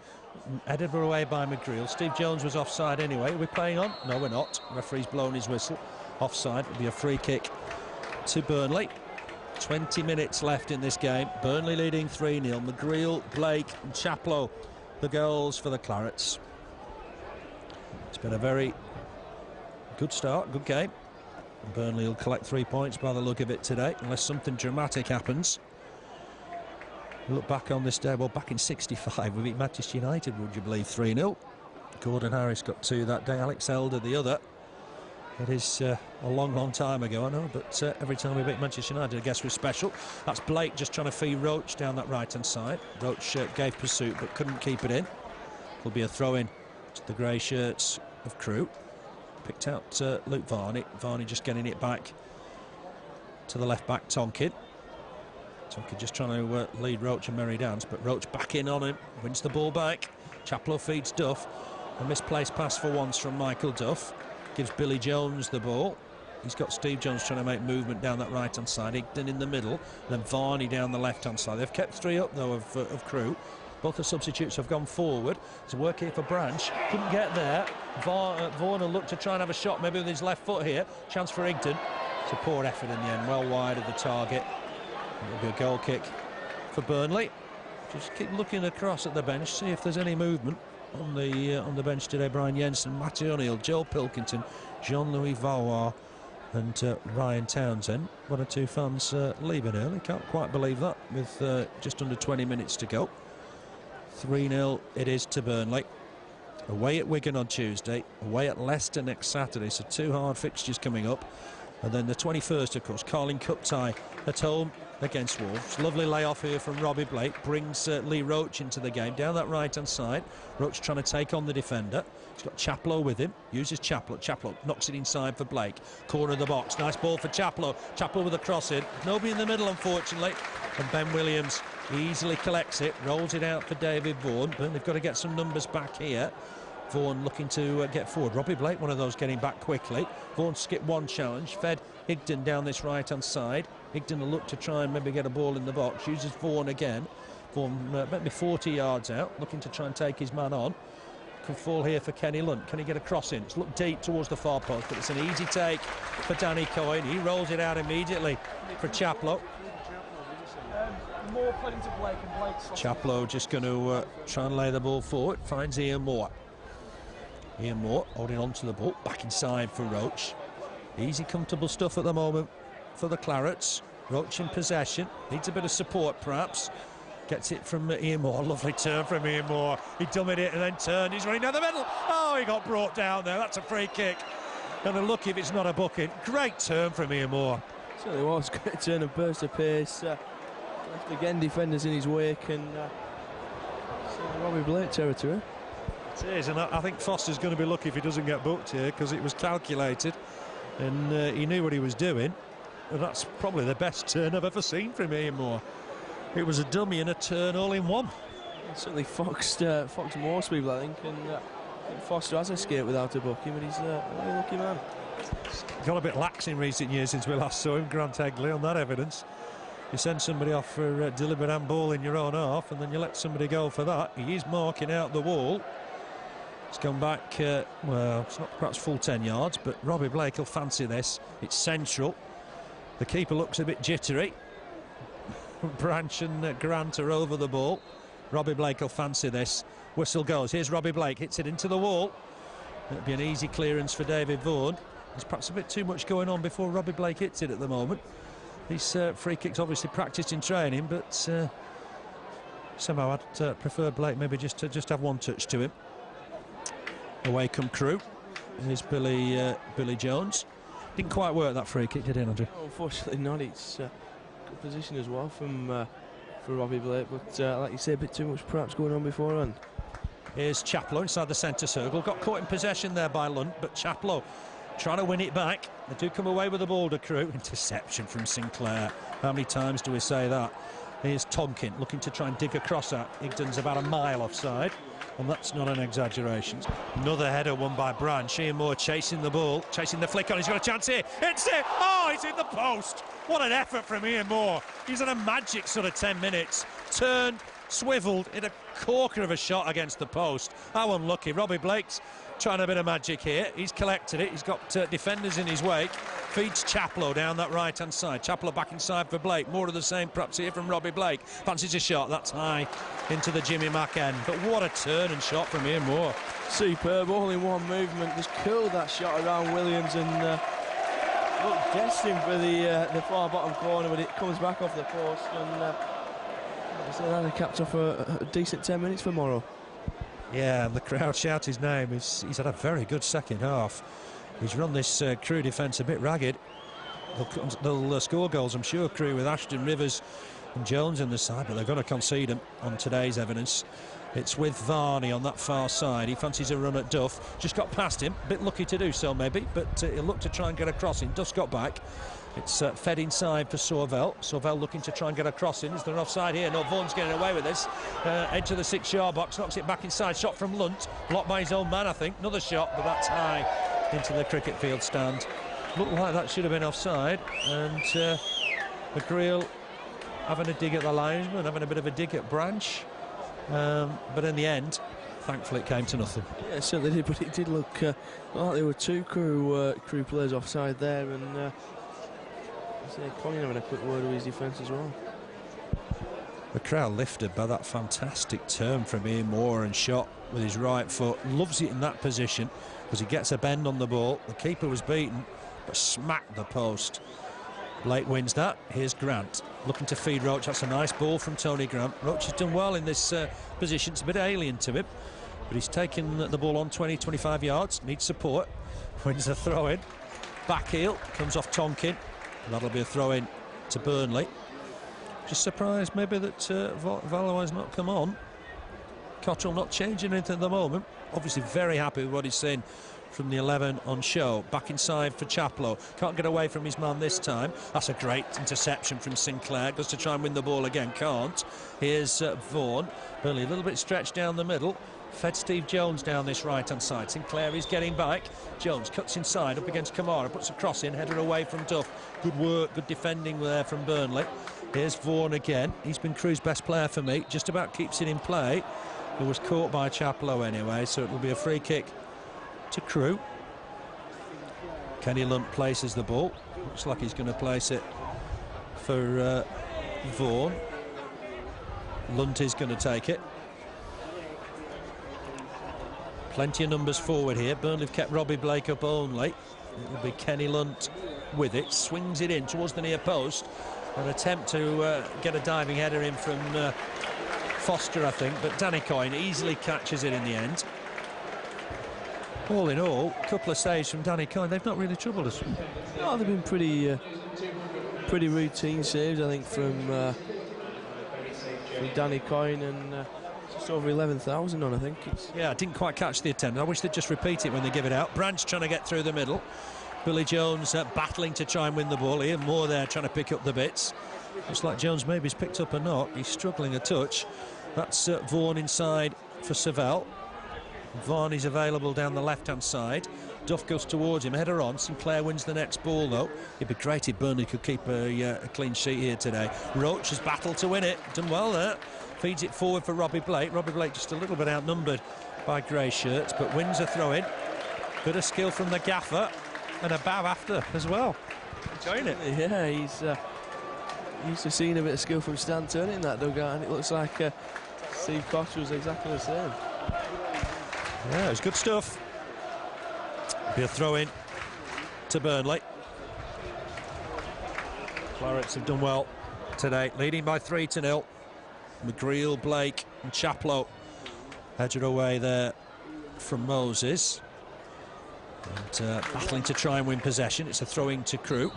Headed away by McGreal. Steve Jones was offside anyway. Are we playing on? No, we're not. Referee's blown his whistle. Offside. It'll be a free kick to Burnley. 20 minutes left in this game. Burnley leading 3-0. McGreal, Blake and Chaplow, the goals for the Clarets. It's been a very good start, good game. Burnley will collect 3 points by the look of it today, unless something dramatic happens. We look back on this day, well, back in '65, we beat Manchester United, would you believe, 3-0. Gordon Harris got 2 that day, Alex Elder the other. It is a long time ago, I know, but every time we beat Manchester United, I guess we're special. That's Blake just trying to feed Roche down that right-hand side. Roche gave pursuit but couldn't keep it in. Will be a throw-in to the grey shirts of Crewe. Picked out Luke Varney. Varney just getting it back to the left-back Tonkin. Tonkin just trying to lead Roche and Merry Dance, but Roche back in on him, wins the ball back. Chaplow feeds Duff. A misplaced pass for once from Michael Duff. Gives Billy Jones the ball. He's got Steve Jones trying to make movement down that right-hand side. Higden in the middle, then Varney down the left-hand side. They've kept 3 up, though, of Crewe. Both the substitutes have gone forward. It's a work here for Branch. Couldn't get there. Vaughan will look to try and have a shot, maybe with his left foot here. Chance for Higden. It's a poor effort in the end, well wide of the target. It'll be a goal kick for Burnley. Just keep looking across at the bench, see if there's any movement on the bench today. Brian Jensen, Matty O'Neill, Joe Pilkington, Jean-Louis Valois and Ryan Townsend. 1 or 2 fans leaving early. Can't quite believe that with just under 20 minutes to go. 3-0 it is to Burnley. Away at Wigan on Tuesday, away at Leicester next Saturday, so 2 hard fixtures coming up. And then the 21st, of course, Carling Cup tie at home against Wolves. Lovely layoff here from Robbie Blake. Brings Lee Roche into the game down that right-hand side. Roche trying to take on the defender. He's got Chaplow with him. Uses Chaplow. Chaplow knocks it inside for Blake. Corner of the box. Nice ball for Chaplow. Chaplow with a cross in. Nobody in the middle, unfortunately. And Ben Williams easily collects it. Rolls it out for David Vaughan. But they've got to get some numbers back here. Vaughan looking to get forward. Robbie Blake, one of those getting back quickly. Vaughan skipped one challenge, fed Higden down this right-hand side. Higden will look to try and maybe get a ball in the box. Uses Vaughan again. Vaughan maybe 40 yards out, looking to try and take his man on. Could fall here for Kenny Lunt. Can he get a cross in? It's looked deep towards the far post, but it's an easy take for Danny Coyne. He rolls it out immediately for Chaplow. Chaplow just going to try and lay the ball forward. Finds Ian Moore. Ian Moore holding on to the ball, back inside for Roche. Easy, comfortable stuff at the moment for the Clarets. Roche in possession, needs a bit of support perhaps. Gets it from Ian Moore, lovely turn from Ian Moore. He dummied it and then turned, he's running down the middle. Oh, he got brought down there, that's a free kick. And lucky if it's not a booking. Great turn from Ian Moore. Certainly was, great turn and burst of pace. Left again defenders in his wake and Robbie Blake territory. It is, and I think Foster's going to be lucky if he doesn't get booked here, because it was calculated and he knew what he was doing. And that's probably the best turn I've ever seen from Ian Moore. It was a dummy and a turn all in one. It certainly foxed most people, I think, and Foster has escaped without a booking, but he's a really lucky man. He's got a bit lax in recent years since we last saw him, Grant Hegley, on that evidence. You send somebody off for deliberate handball in your own half, and then you let somebody go for that. He is marking out the wall. It's gone back, well, it's not perhaps full 10 yards, but Robbie Blake will fancy this. It's central. The keeper looks a bit jittery. Branch and Grant are over the ball. Robbie Blake will fancy this. Whistle goes. Here's Robbie Blake, hits it into the wall. It'll be an easy clearance for David Vaughan. There's perhaps a bit too much going on before Robbie Blake hits it at the moment. These free kicks obviously practiced in training, but somehow I'd prefer Blake maybe just to have one touch to him. Away come Crewe. Here's Billy Jones. Didn't quite work that free kick, did it, Andrew? No, unfortunately not. It's good position as well from for Robbie Blake, but like you say, a bit too much perhaps going on beforehand. Here's Chaplow inside the centre circle. Got caught in possession there by Lunt, but Chaplow trying to win it back. They do come away with the ball to Crewe. Interception from Sinclair. How many times do we say that? Here's Tonkin looking to try and dig across that. Higden's about a mile offside, and that's not an exaggeration. Another header won by Branch. Ian Moore chasing the ball, chasing the flick on. He's got a chance here. It's it! Oh, he's in the post. What an effort from Ian Moore. He's had a magic sort of 10 minutes. Turned, swivelled, in a corker of a shot against the post. How unlucky. Robbie Blake's trying a bit of magic here. He's collected it. He's got defenders in his wake. Feeds Chaplow down that right-hand side. Chaplow back inside for Blake. More of the same perhaps here from Robbie Blake. Fancies a shot. That's high into the Jimmy Mack end. But what a turn and shot from Ian Moore. Superb, all in one movement. Just curled that shot around Williams and looked destined for the far bottom corner, but it comes back off the post. And so that capped off a decent 10 minutes for Morrow. Yeah, and the crowd shout his name. He's had a very good second half. He's run this Crewe defence a bit ragged. They'll score goals, I'm sure, Crewe, with Ashton, Rivers and Jones in the side, but they're going to concede them on today's evidence. It's with Varney on that far side. He fancies a run at Duff. Just got past him. A bit lucky to do so, maybe, but he'll look to try and get a crossing. Duff's got back. It's fed inside for Sorvel. Sorvel looking to try and get a crossing. Is there an offside here? No, Vaughan's getting away with this. Edge of the 6-yard box, knocks it back inside. Shot from Lunt. Blocked by his own man, I think. Another shot, but that's high into the cricket field stand. Looked like that should have been offside. And McGreal having a dig at the linesman, having a bit of a dig at Branch. But in the end, thankfully it came to nothing. Yeah, it certainly did, but it did look like there were two Crewe players offside there, and Coyne having a quick word with his defence as well. The crowd lifted by that fantastic turn from Ian Moore and shot with his right foot. Loves it in that position because he gets a bend on the ball. The keeper was beaten, but smacked the post. Blake wins that. Here's Grant looking to feed Roche. That's a nice ball from Tony Grant. Roche has done well in this position. It's a bit alien to him, but he's taken the ball on 20-25 yards. Needs support. Wins a throw in. Back heel comes off Tonkin. That'll be a throw in to Burnley. Just surprised maybe that Valois has not come on. Cotterill not changing anything at the moment. Obviously very happy with what he's seen from the 11 on show. Back inside for Chaplow. Can't get away from his man this time. That's a great interception from Sinclair. Goes to try and win the ball again. Can't. Here's Vaughan. Burnley a little bit stretched down the middle. Fed Steve Jones down this right-hand side. Sinclair is getting back. Jones cuts inside up against Camara. Puts a cross in. Header away from Duff. Good work. Good defending there from Burnley. Here's Vaughan again. He's been Crewe's best player for me. Just about keeps it in play. It was caught by Chaplow anyway, so it will be a free kick to Crewe. Kenny Lunt places the ball. Looks like he's going to place it for Vaughan. Lunt is going to take it. Plenty of numbers forward here. Burnley have kept Robbie Blake up only. It'll be Kenny Lunt with it. Swings it in towards the near post. An attempt to get a diving header in from Foster, I think, but Danny Coyne easily catches it in the end. All in all, a couple of saves from Danny Coyne. They've not really troubled us. No, they've been pretty routine saves, I think, from Danny Coyne, and just over 11,000 on, I think. Yeah, I didn't quite catch the attempt. I wish they'd just repeat it when they give it out. Branch trying to get through the middle. Billy Jones battling to try and win the ball. Ian Moore there trying to pick up the bits. Looks like Jones maybe has picked up a knock. He's struggling a touch. That's Vaughan inside for Sorvel. Varney's available down the left-hand side. Duff goes towards him, header on. Sinclair wins the next ball, though. It'd be great if Burnley could keep a clean sheet here today. Roche has battled to win it. Done well there. Feeds it forward for Robbie Blake. Robbie Blake just a little bit outnumbered by grey shirts, but wins a throw-in. Bit of skill from the gaffer. And a bow after as well. Enjoying it. Yeah, he's used to seeing a bit of skill from Stan Turner in that dugout, and it looks like Steve Cox was exactly the same. Yeah, it was good stuff. Be a throw in to Burnley. Clarets have done well today, leading by 3-0. McGreal, Blake and Chaplow headed away there from Moses. And battling to try and win possession. It's a throw-in to Crewe.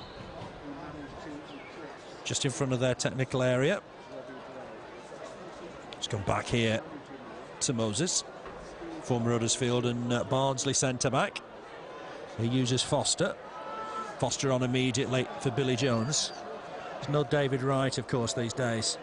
Just in front of their technical area. It's gone back here to Moses. Former Huddersfield and Barnsley centre-back. He uses Foster. Foster on immediately for Billy Jones. There's no David Wright, of course, these days.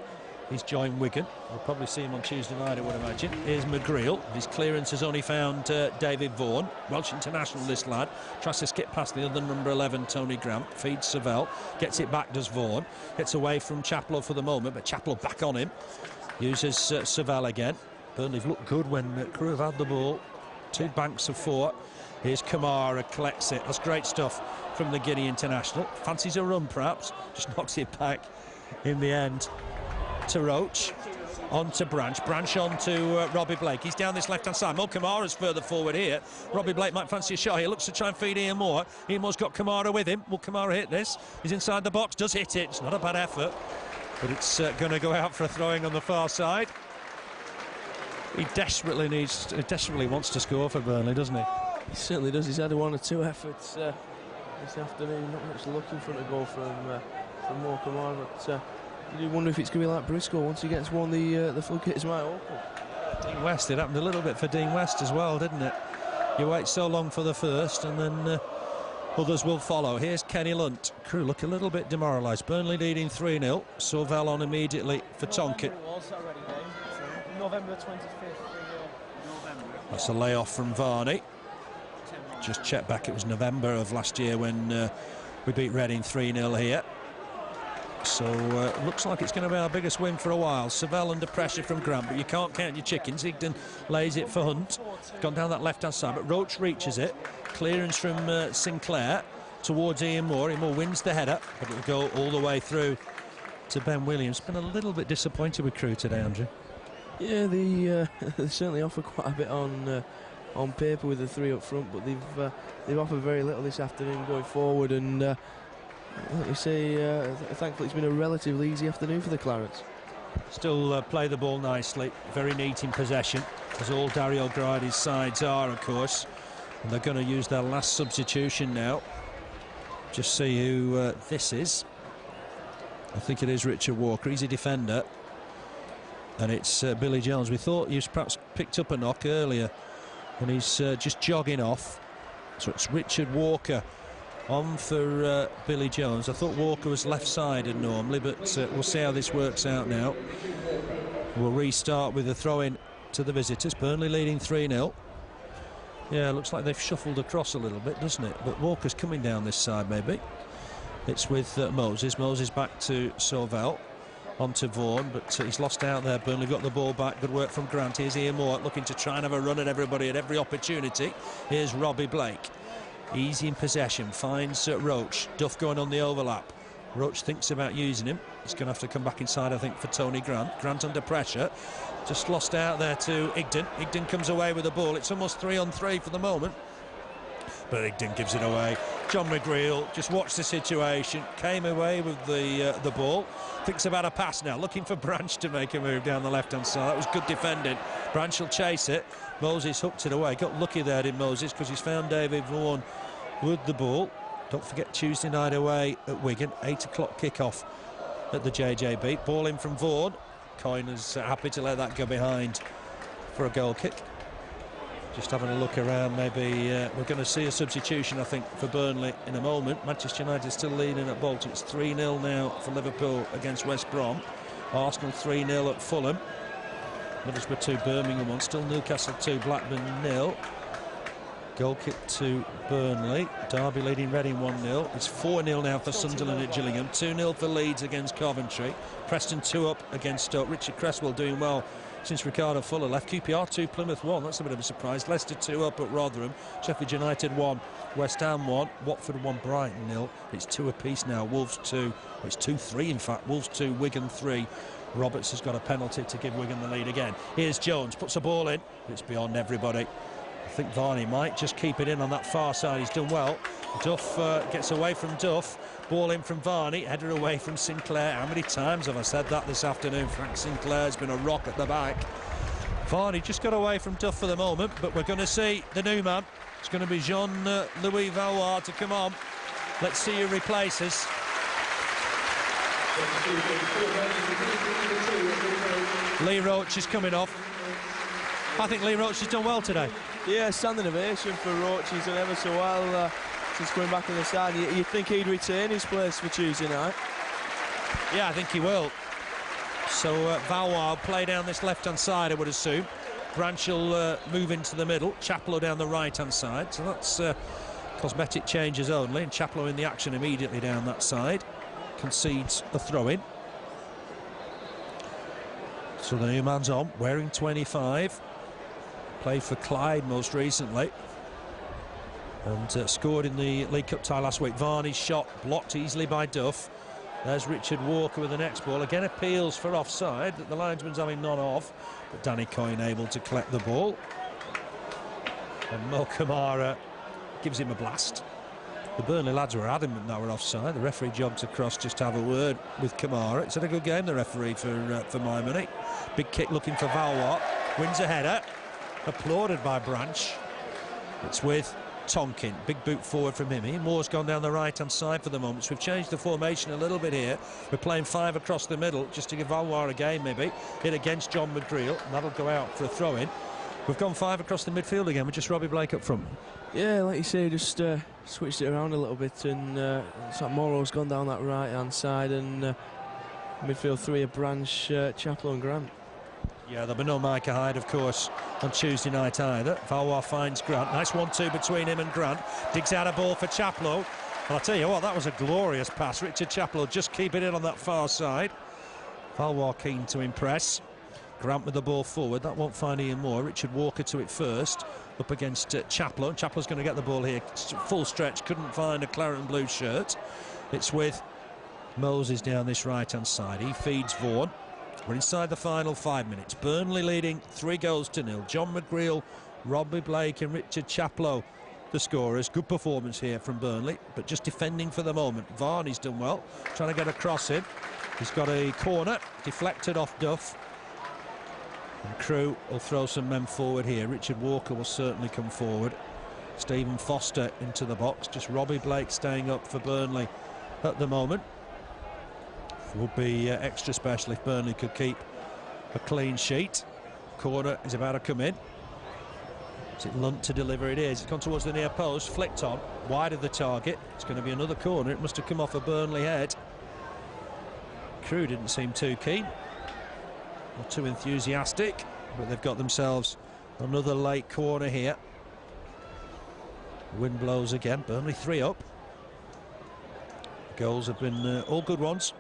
He's joined Wigan. We'll probably see him on Tuesday night, I would imagine. Here's McGreal. His clearance has only found David Vaughan. Welsh international, this lad. Tries to skip past the other number 11, Tony Grant. Feeds Sorvel. Gets it back, does Vaughan. Gets away from Chaplow for the moment, but Chaplow back on him. Uses Sorvel again. Burnley have looked good when Crewe have had the ball. 2 banks of 4. Here's Camara, collects it. That's great stuff from the Guinea international. Fancies a run, perhaps. Just knocks it back in the end to Roche. On to Branch on to Robbie Blake. He's down this left-hand side. Mo Camara's further forward here. Robbie Blake might fancy a shot here. Looks to try and feed Ian Moore. Ian Moore's got Camara with him. Will Camara hit this? He's inside the box. Does hit it. It's not a bad effort, but it's going to go out for a throwing on the far side. He desperately wants to score for Burnley, doesn't he? He certainly does. He's had one or two efforts this afternoon. Not much luck in front of goal from Moor Camara, but you do wonder if it's going to be like Briscoe. Once he gets one, the floodgates might open. Dean West, it happened a little bit for Dean West as well, didn't it? You wait so long for the first, and then others will follow. Here's Kenny Lunt. Crewe look a little bit demoralised. Burnley leading 3-0. Sorvel on immediately for Tonkin. November 25th. That's a layoff from Varney. Just check back, it was November of last year when we beat Reading 3-0 here. So looks like it's going to be our biggest win for a while. Sorvel under pressure from Grant, but you can't count your chickens. Higden lays it for Hunt. Gone down that left-hand side, but Roche reaches it. Clearance from Sinclair towards Ian Moore. Ian Moore wins the header, but it'll go all the way through to Ben Williams. Been a little bit disappointed with Crewe today, Andrew. Yeah, they certainly offer quite a bit on paper with the three up front, but they've offered very little this afternoon going forward, and like you say, thankfully it's been a relatively easy afternoon for the Clarets. Still play the ball nicely, very neat in possession, as all Dario Gradi's sides are, of course, and they're going to use their last substitution now. Just see who this is. I think it is Richard Walker. He's a defender, and it's Billy Jones. We thought he was perhaps picked up a knock earlier, and he's just jogging off. So it's Richard Walker on for Billy Jones. I thought Walker was left-sided normally, but we'll see how this works out now. We'll restart with a throw-in to the visitors. Burnley leading 3-0. Yeah, looks like they've shuffled across a little bit, doesn't it? But Walker's coming down this side, maybe. It's with Moses. Moses back to Sorvel. On to Vaughan, but he's lost out there. Burnley got the ball back. Good work from Grant. Here's Ian Moore looking to try and have a run at everybody at every opportunity. Here's Robbie Blake. Easy in possession. Finds Roche. Duff going on the overlap. Roche thinks about using him. He's going to have to come back inside, I think, for Tony Grant. Grant under pressure. Just lost out there to Higden. Higden comes away with the ball. It's almost 3-on-3 for the moment, but Higden gives it away. John McGreal just watched the situation, came away with the ball, thinks about a pass now, looking for Branch to make a move down the left-hand side. That was good defending. Branch will chase it. Moses hooked it away. Got lucky there, did Moses, because he's found David Vaughan with the ball. Don't forget Tuesday night away at Wigan, 8 o'clock kick-off at the JJB. Ball in from Vaughan. Coyne is happy to let that go behind for a goal kick. Just having a look around, maybe we're going to see a substitution, I think, for Burnley in a moment. Manchester United still leading at Bolton. It's 3-0 now for Liverpool against West Brom. Arsenal 3-0 at Fulham. Middlesbrough 2, Birmingham 1. Still Newcastle 2, Blackburn 0. Goal kick to Burnley. Derby leading Reading 1-0. It's 4-0 now for Sunderland at Gillingham. 2-0 for Leeds against Coventry. Preston 2 up against Stoke. Richard Cresswell doing well since Ricardo Fuller left. QPR 2, Plymouth 1. That's a bit of a surprise. Leicester 2 up at Rotherham. Sheffield United 1, West Ham 1, Watford 1, Brighton 0. It's 2 apiece now. Wolves 2. Well, it's 2-3 in fact. Wolves 2, Wigan 3. Roberts has got a penalty to give Wigan the lead again. Here's Jones, puts a ball in. It's beyond everybody. I think Varney might just keep it in on that far side. He's done well. Duff gets away from Duff. Ball in from Varney. Header away from Sinclair. How many times have I said that this afternoon? Frank Sinclair's been a rock at the back. Varney just got away from Duff for the moment, but we're going to see the new man. It's going to be Jean-Louis Valois to come on. Let's see who replaces. Lee Roche is coming off. I think Lee Roche has done well today. Yeah, standing ovation for Roche. He's done ever so well since coming back on the side. You'd think he'd retain his place for Tuesday night. Yeah, I think he will. So Valois will play down this left-hand side, I would assume. Branch will move into the middle. Chaplow down the right-hand side. So that's cosmetic changes only. And Chaplow in the action immediately down that side. Concedes a throw-in. So the new man's on, wearing 25. Played for Clyde most recently. And scored in the League Cup tie last week. Varney's shot blocked easily by Duff. There's Richard Walker with the next ball. Again, appeals for offside that the linesman's having none of. But Danny Coyne able to collect the ball. And Mo Camara gives him a blast. The Burnley lads were adamant that were offside. The referee jogged across just to have a word with Camara. It's had a good game, the referee, for my money. Big kick looking for Valois. wins a header, applauded by Branch. It's with Tonkin, big boot forward from him. Moore's gone down the right-hand side for the moment, so we've changed the formation a little bit here. We're playing 5 across the middle, just to give Valois a game maybe. Hit against John McGreal, and that'll go out for a throw-in. We've gone 5 across the midfield again with just Robbie Blake up front. Yeah, like you say, just switched it around a little bit, and it's like Morrow's gone down that right-hand side, and midfield 3 of Branch, Chaplow and Grant. Yeah, there'll be no Micah Hyde, of course, on Tuesday night either. Valois finds Grant. Nice 1-2 between him and Grant. Digs out a ball for Chaplow. And I'll tell you what, that was a glorious pass. Richard Chaplow just keeping it on that far side. Valois keen to impress. Grant with the ball forward. That won't find Ian Moore. Richard Walker to it first. Up against Chaplow. Chaplow's going to get the ball here. Full stretch. Couldn't find a claret and blue shirt. It's with Moses down this right-hand side. He feeds Vaughan. We're inside the final 5 minutes. Burnley leading 3-0. John McGreal, Robbie Blake and Richard Chaplow, the scorers. Good performance here from Burnley, but just defending for the moment. Vaughan, he's done well, trying to get across him. He's got a corner, deflected off Duff. And Crewe will throw some men forward here. Richard Walker will certainly come forward. Stephen Foster into the box. Just Robbie Blake staying up for Burnley at the moment. Would be extra special if Burnley could keep a clean sheet. Corner is about to come in. Is it Lunt to deliver? It is. It's gone towards the near post, flicked on, wide of the target. It's going to be another corner. It must have come off a Burnley head. Crewe didn't seem too keen or too enthusiastic, but they've got themselves another late corner here. Wind blows again. Burnley 3 up. Goals have been all good ones.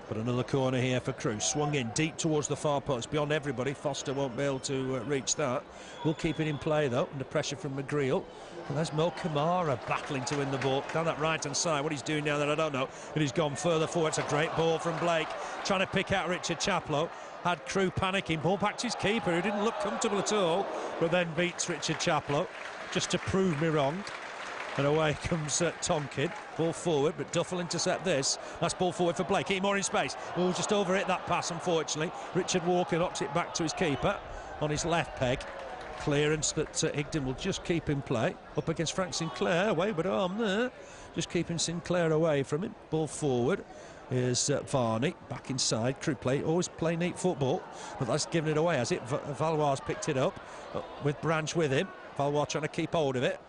But another corner here for Crewe. Swung in deep towards the far post, beyond everybody. Foster won't be able to reach that. We'll keep it in play though, under pressure from McGreal. And there's Camara battling to win the ball down that right-hand side. What he's doing now that I don't know, but he's gone further forward. It's a great ball from Blake, trying to pick out Richard Chaplow. Had Crewe panicking. Ball back to his keeper, who didn't look comfortable at all, but then beats Richard Chaplow, just to prove me wrong. And away comes Tonkin. Ball forward, but Duff will intercept this. That's ball forward for Blake. More in space. Oh, just over it, that pass, unfortunately. Richard Walker knocks it back to his keeper on his left peg. Clearance that Higden will just keep in play. Up against Frank Sinclair. Wayward arm there. Just keeping Sinclair away from him. Ball forward is Varney. Back inside. Crewe always play neat football, but that's given it away, has it? Valois picked it up with Branch with him. Valois trying to keep hold of it.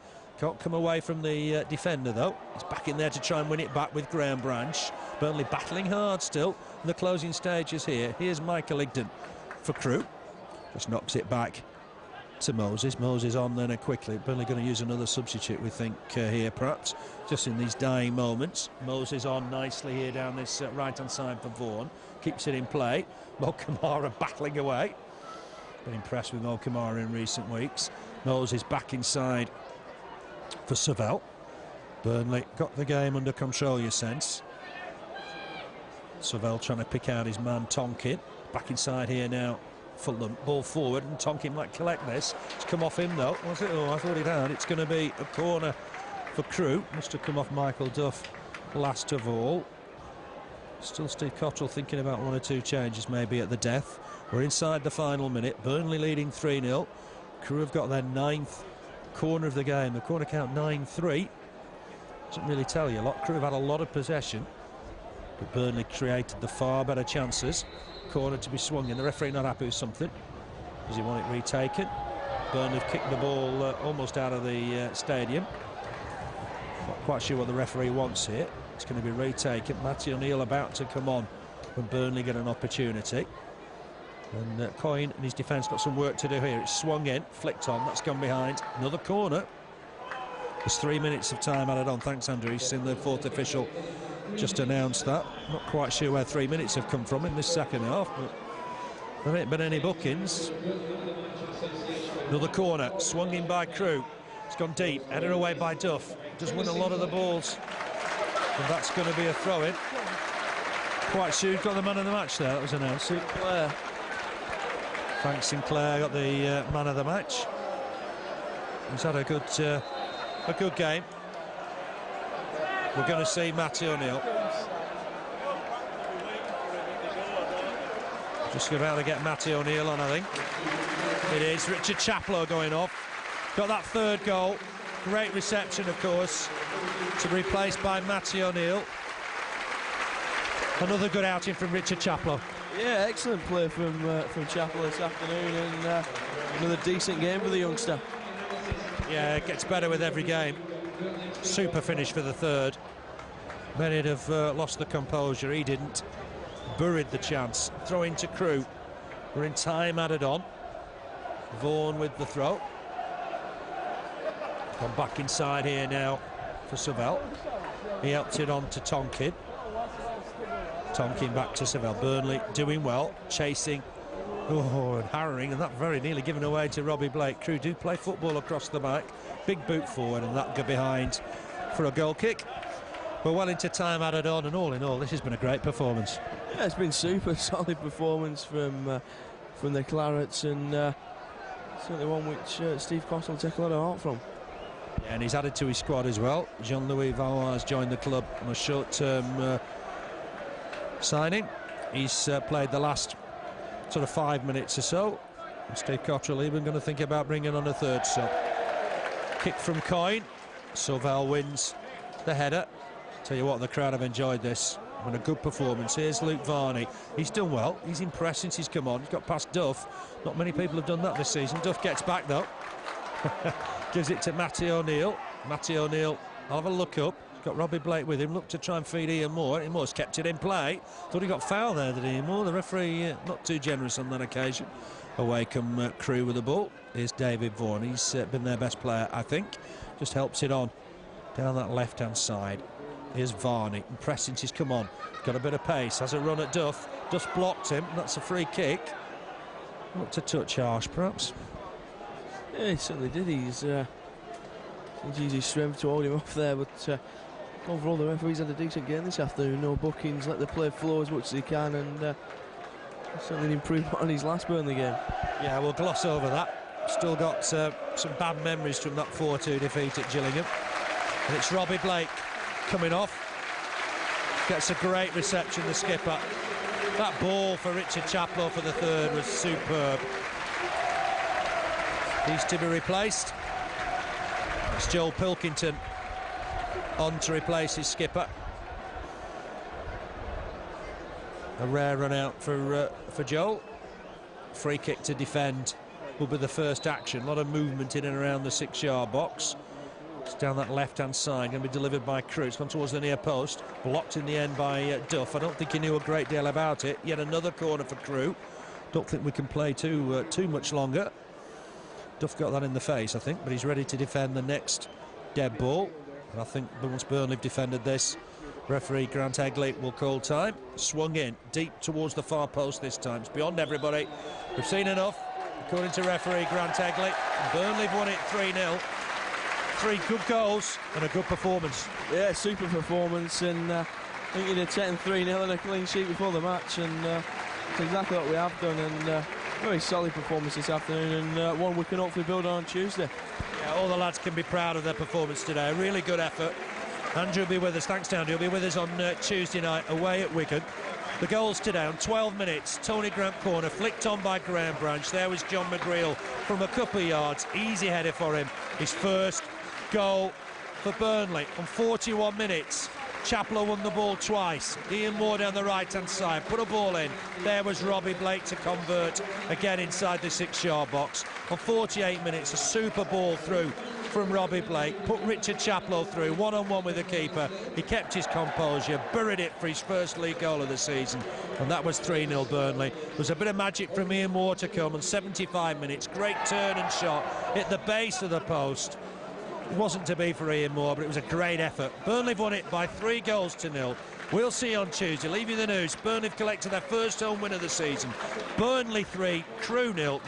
Can't come away from the defender though. He's back in there to try and win it back with Graham Branch. Burnley battling hard still in the closing stages here. Here's Michael Higden for Crewe. Just knocks it back to Moses. Moses on then quickly. Burnley going to use another substitute, we think, here perhaps, just in these dying moments. Moses on nicely here down this right-hand side for Vaughan. Keeps it in play. Camara battling away. Been impressed with Camara in recent weeks. Moses back inside for Sorvel. Burnley got the game under control, you sense. Sorvel trying to pick out his man Tonkin. Back inside here now for Lunt. Ball forward, and Tonkin might collect this. It's come off him though. Was it? Oh, I thought it had. It's going to be a corner for Crewe. Must have come off Michael Duff last of all. Still Steve Cotterill thinking about 1 or 2 changes maybe at the death. We're inside the final minute. Burnley leading 3-0. Crewe have got their 9th corner of the game. The corner count 9-3. Doesn't really tell you a lot. Crewe have had a lot of possession, but Burnley created the far better chances. Corner to be swung in. The referee not happy with something. Does he want it retaken? Burnley have kicked the ball almost out of the stadium. Not quite sure what the referee wants here. It's going to be retaken. Matty O'Neill about to come on when Burnley get an opportunity. And Coyne and his defence got some work to do here. It's swung in, flicked on, that's gone behind. Another corner. There's 3 minutes of time added on. Thanks, Andrew. He's seen the 4th official just announced that. Not quite sure where 3 minutes have come from in this second half, but there ain't been any bookings. Another corner, swung in by Crewe. It's gone deep, headed away by Duff. Does win a lot of the balls. And that's going to be a throw-in. Quite sure who got the man of the match there. That was announced. Sinclair. Frank Sinclair got the man of the match. He's had a good game. We're going to see Matty O'Neill. Just about to get Matty O'Neill on, I think. It is Richard Chaplow going off. Got that third goal. Great reception, of course, to be replaced by Matty O'Neill. Another good outing from Richard Chaplow. Yeah, excellent play from Chaplow this afternoon, and another decent game for the youngster. Yeah, it gets better with every game. Super finish for the third. Many'd have lost the composure. He didn't. Buried the chance. Throw into Crewe. We're in time added on. Vaughan with the throw. Gone back inside here now for Sorvel. He helped it on to Tonkin. Tonkin back to Sorvel. Burnley doing well, chasing, and harrowing, and that very nearly given away to Robbie Blake. Crewe do play football across the back. Big boot forward, and that go behind for a goal kick. We're well into time added on, and all in all, this has been a great performance. Yeah, it's been super solid performance from the Clarets, and certainly one which Steve Cost will take a lot of heart from. Yeah, and he's added to his squad as well. Jean-Louis Valois has joined the club on a short-term signing. He's played the last sort of 5 minutes or so. And Steve Cotterill even going to think about bringing on a third sub. Kick from Coyne. Sorvel wins the header. Tell you what, the crowd have enjoyed this. And a good performance. Here's Luke Varney. He's done well. He's impressed since he's come on. He's got past Duff. Not many people have done that this season. Duff gets back though. Gives it to Matty O'Neill. Matty O'Neill, I'll have a look up. He's got Robbie Blake with him. Looked to try and feed Ian Moore. Ian Moore's kept it in play. Thought he got fouled there, did Ian Moore? The referee not too generous on that occasion. Away come Crewe with the ball. Here's David Vaughan. He's been their best player, I think. Just helps it on down that left-hand side. Here's Varney, impressed since he's come on. Got a bit of pace, has a run at Duff. Duff blocked him, that's a free kick. Looked a touch harsh, perhaps. Yeah, he certainly did. He's used his strength to hold him off there, but overall the referee's had a decent game this afternoon. No bookings, let the play flow as much as he can, and certainly improved on his last Burnley game. Yeah, we'll gloss over that. Still got some bad memories from that 4-2 defeat at Gillingham. And it's Robbie Blake coming off. Gets a great reception, the skipper. That ball for Richard Chaplow for the third was superb. He's to be replaced. It's Joel Pilkington on to replace his skipper. A rare run out for Joel. Free kick to defend will be the first action. A lot of movement in and around the 6-yard box. It's down that left-hand side, going to be delivered by Crewe. It's gone towards the near post, blocked in the end by Duff. I don't think he knew a great deal about it. Yet another corner for Crewe. Don't think we can play too much longer. Duff got that in the face, I think, but he's ready to defend the next dead ball. And I think once Burnley have defended this, referee Graham Hegley will call time. Swung in, deep towards the far post this time. It's beyond everybody. We've seen enough, according to referee Graham Hegley. Burnley have won it 3-0. 3 good goals and a good performance. Yeah, super performance, and I think you'd have taken 3-0 and a clean sheet before the match, and it's exactly what we have done, and very solid performance this afternoon, and one we can hopefully build on Tuesday. Yeah, all the lads can be proud of their performance today. A really good effort. Andrew will be with us. Thanks to Andrew. He'll be with us on Tuesday night away at Wigan. The goals today on 12 minutes. Tony Grant corner flicked on by Graham Branch. There was John McGreal from a couple of yards. Easy header for him. His first goal for Burnley on 41 minutes. Chaplow won the ball twice. Ian Moore down the right-hand side, put a ball in. There was Robbie Blake to convert again inside the 6-yard box. On 48 minutes, a super ball through from Robbie Blake, put Richard Chaplow through, one-on-one with the keeper. He kept his composure, buried it for his first league goal of the season, and that was 3-0 Burnley. There was a bit of magic from Ian Moore to come on 75 minutes. Great turn and shot, hit the base of the post. It wasn't to be for Ian Moore, but it was a great effort. Burnley won it by 3-0. We'll see you on Tuesday. Leave you the news. Burnley have collected their first home win of the season. Burnley 3, Crewe 0.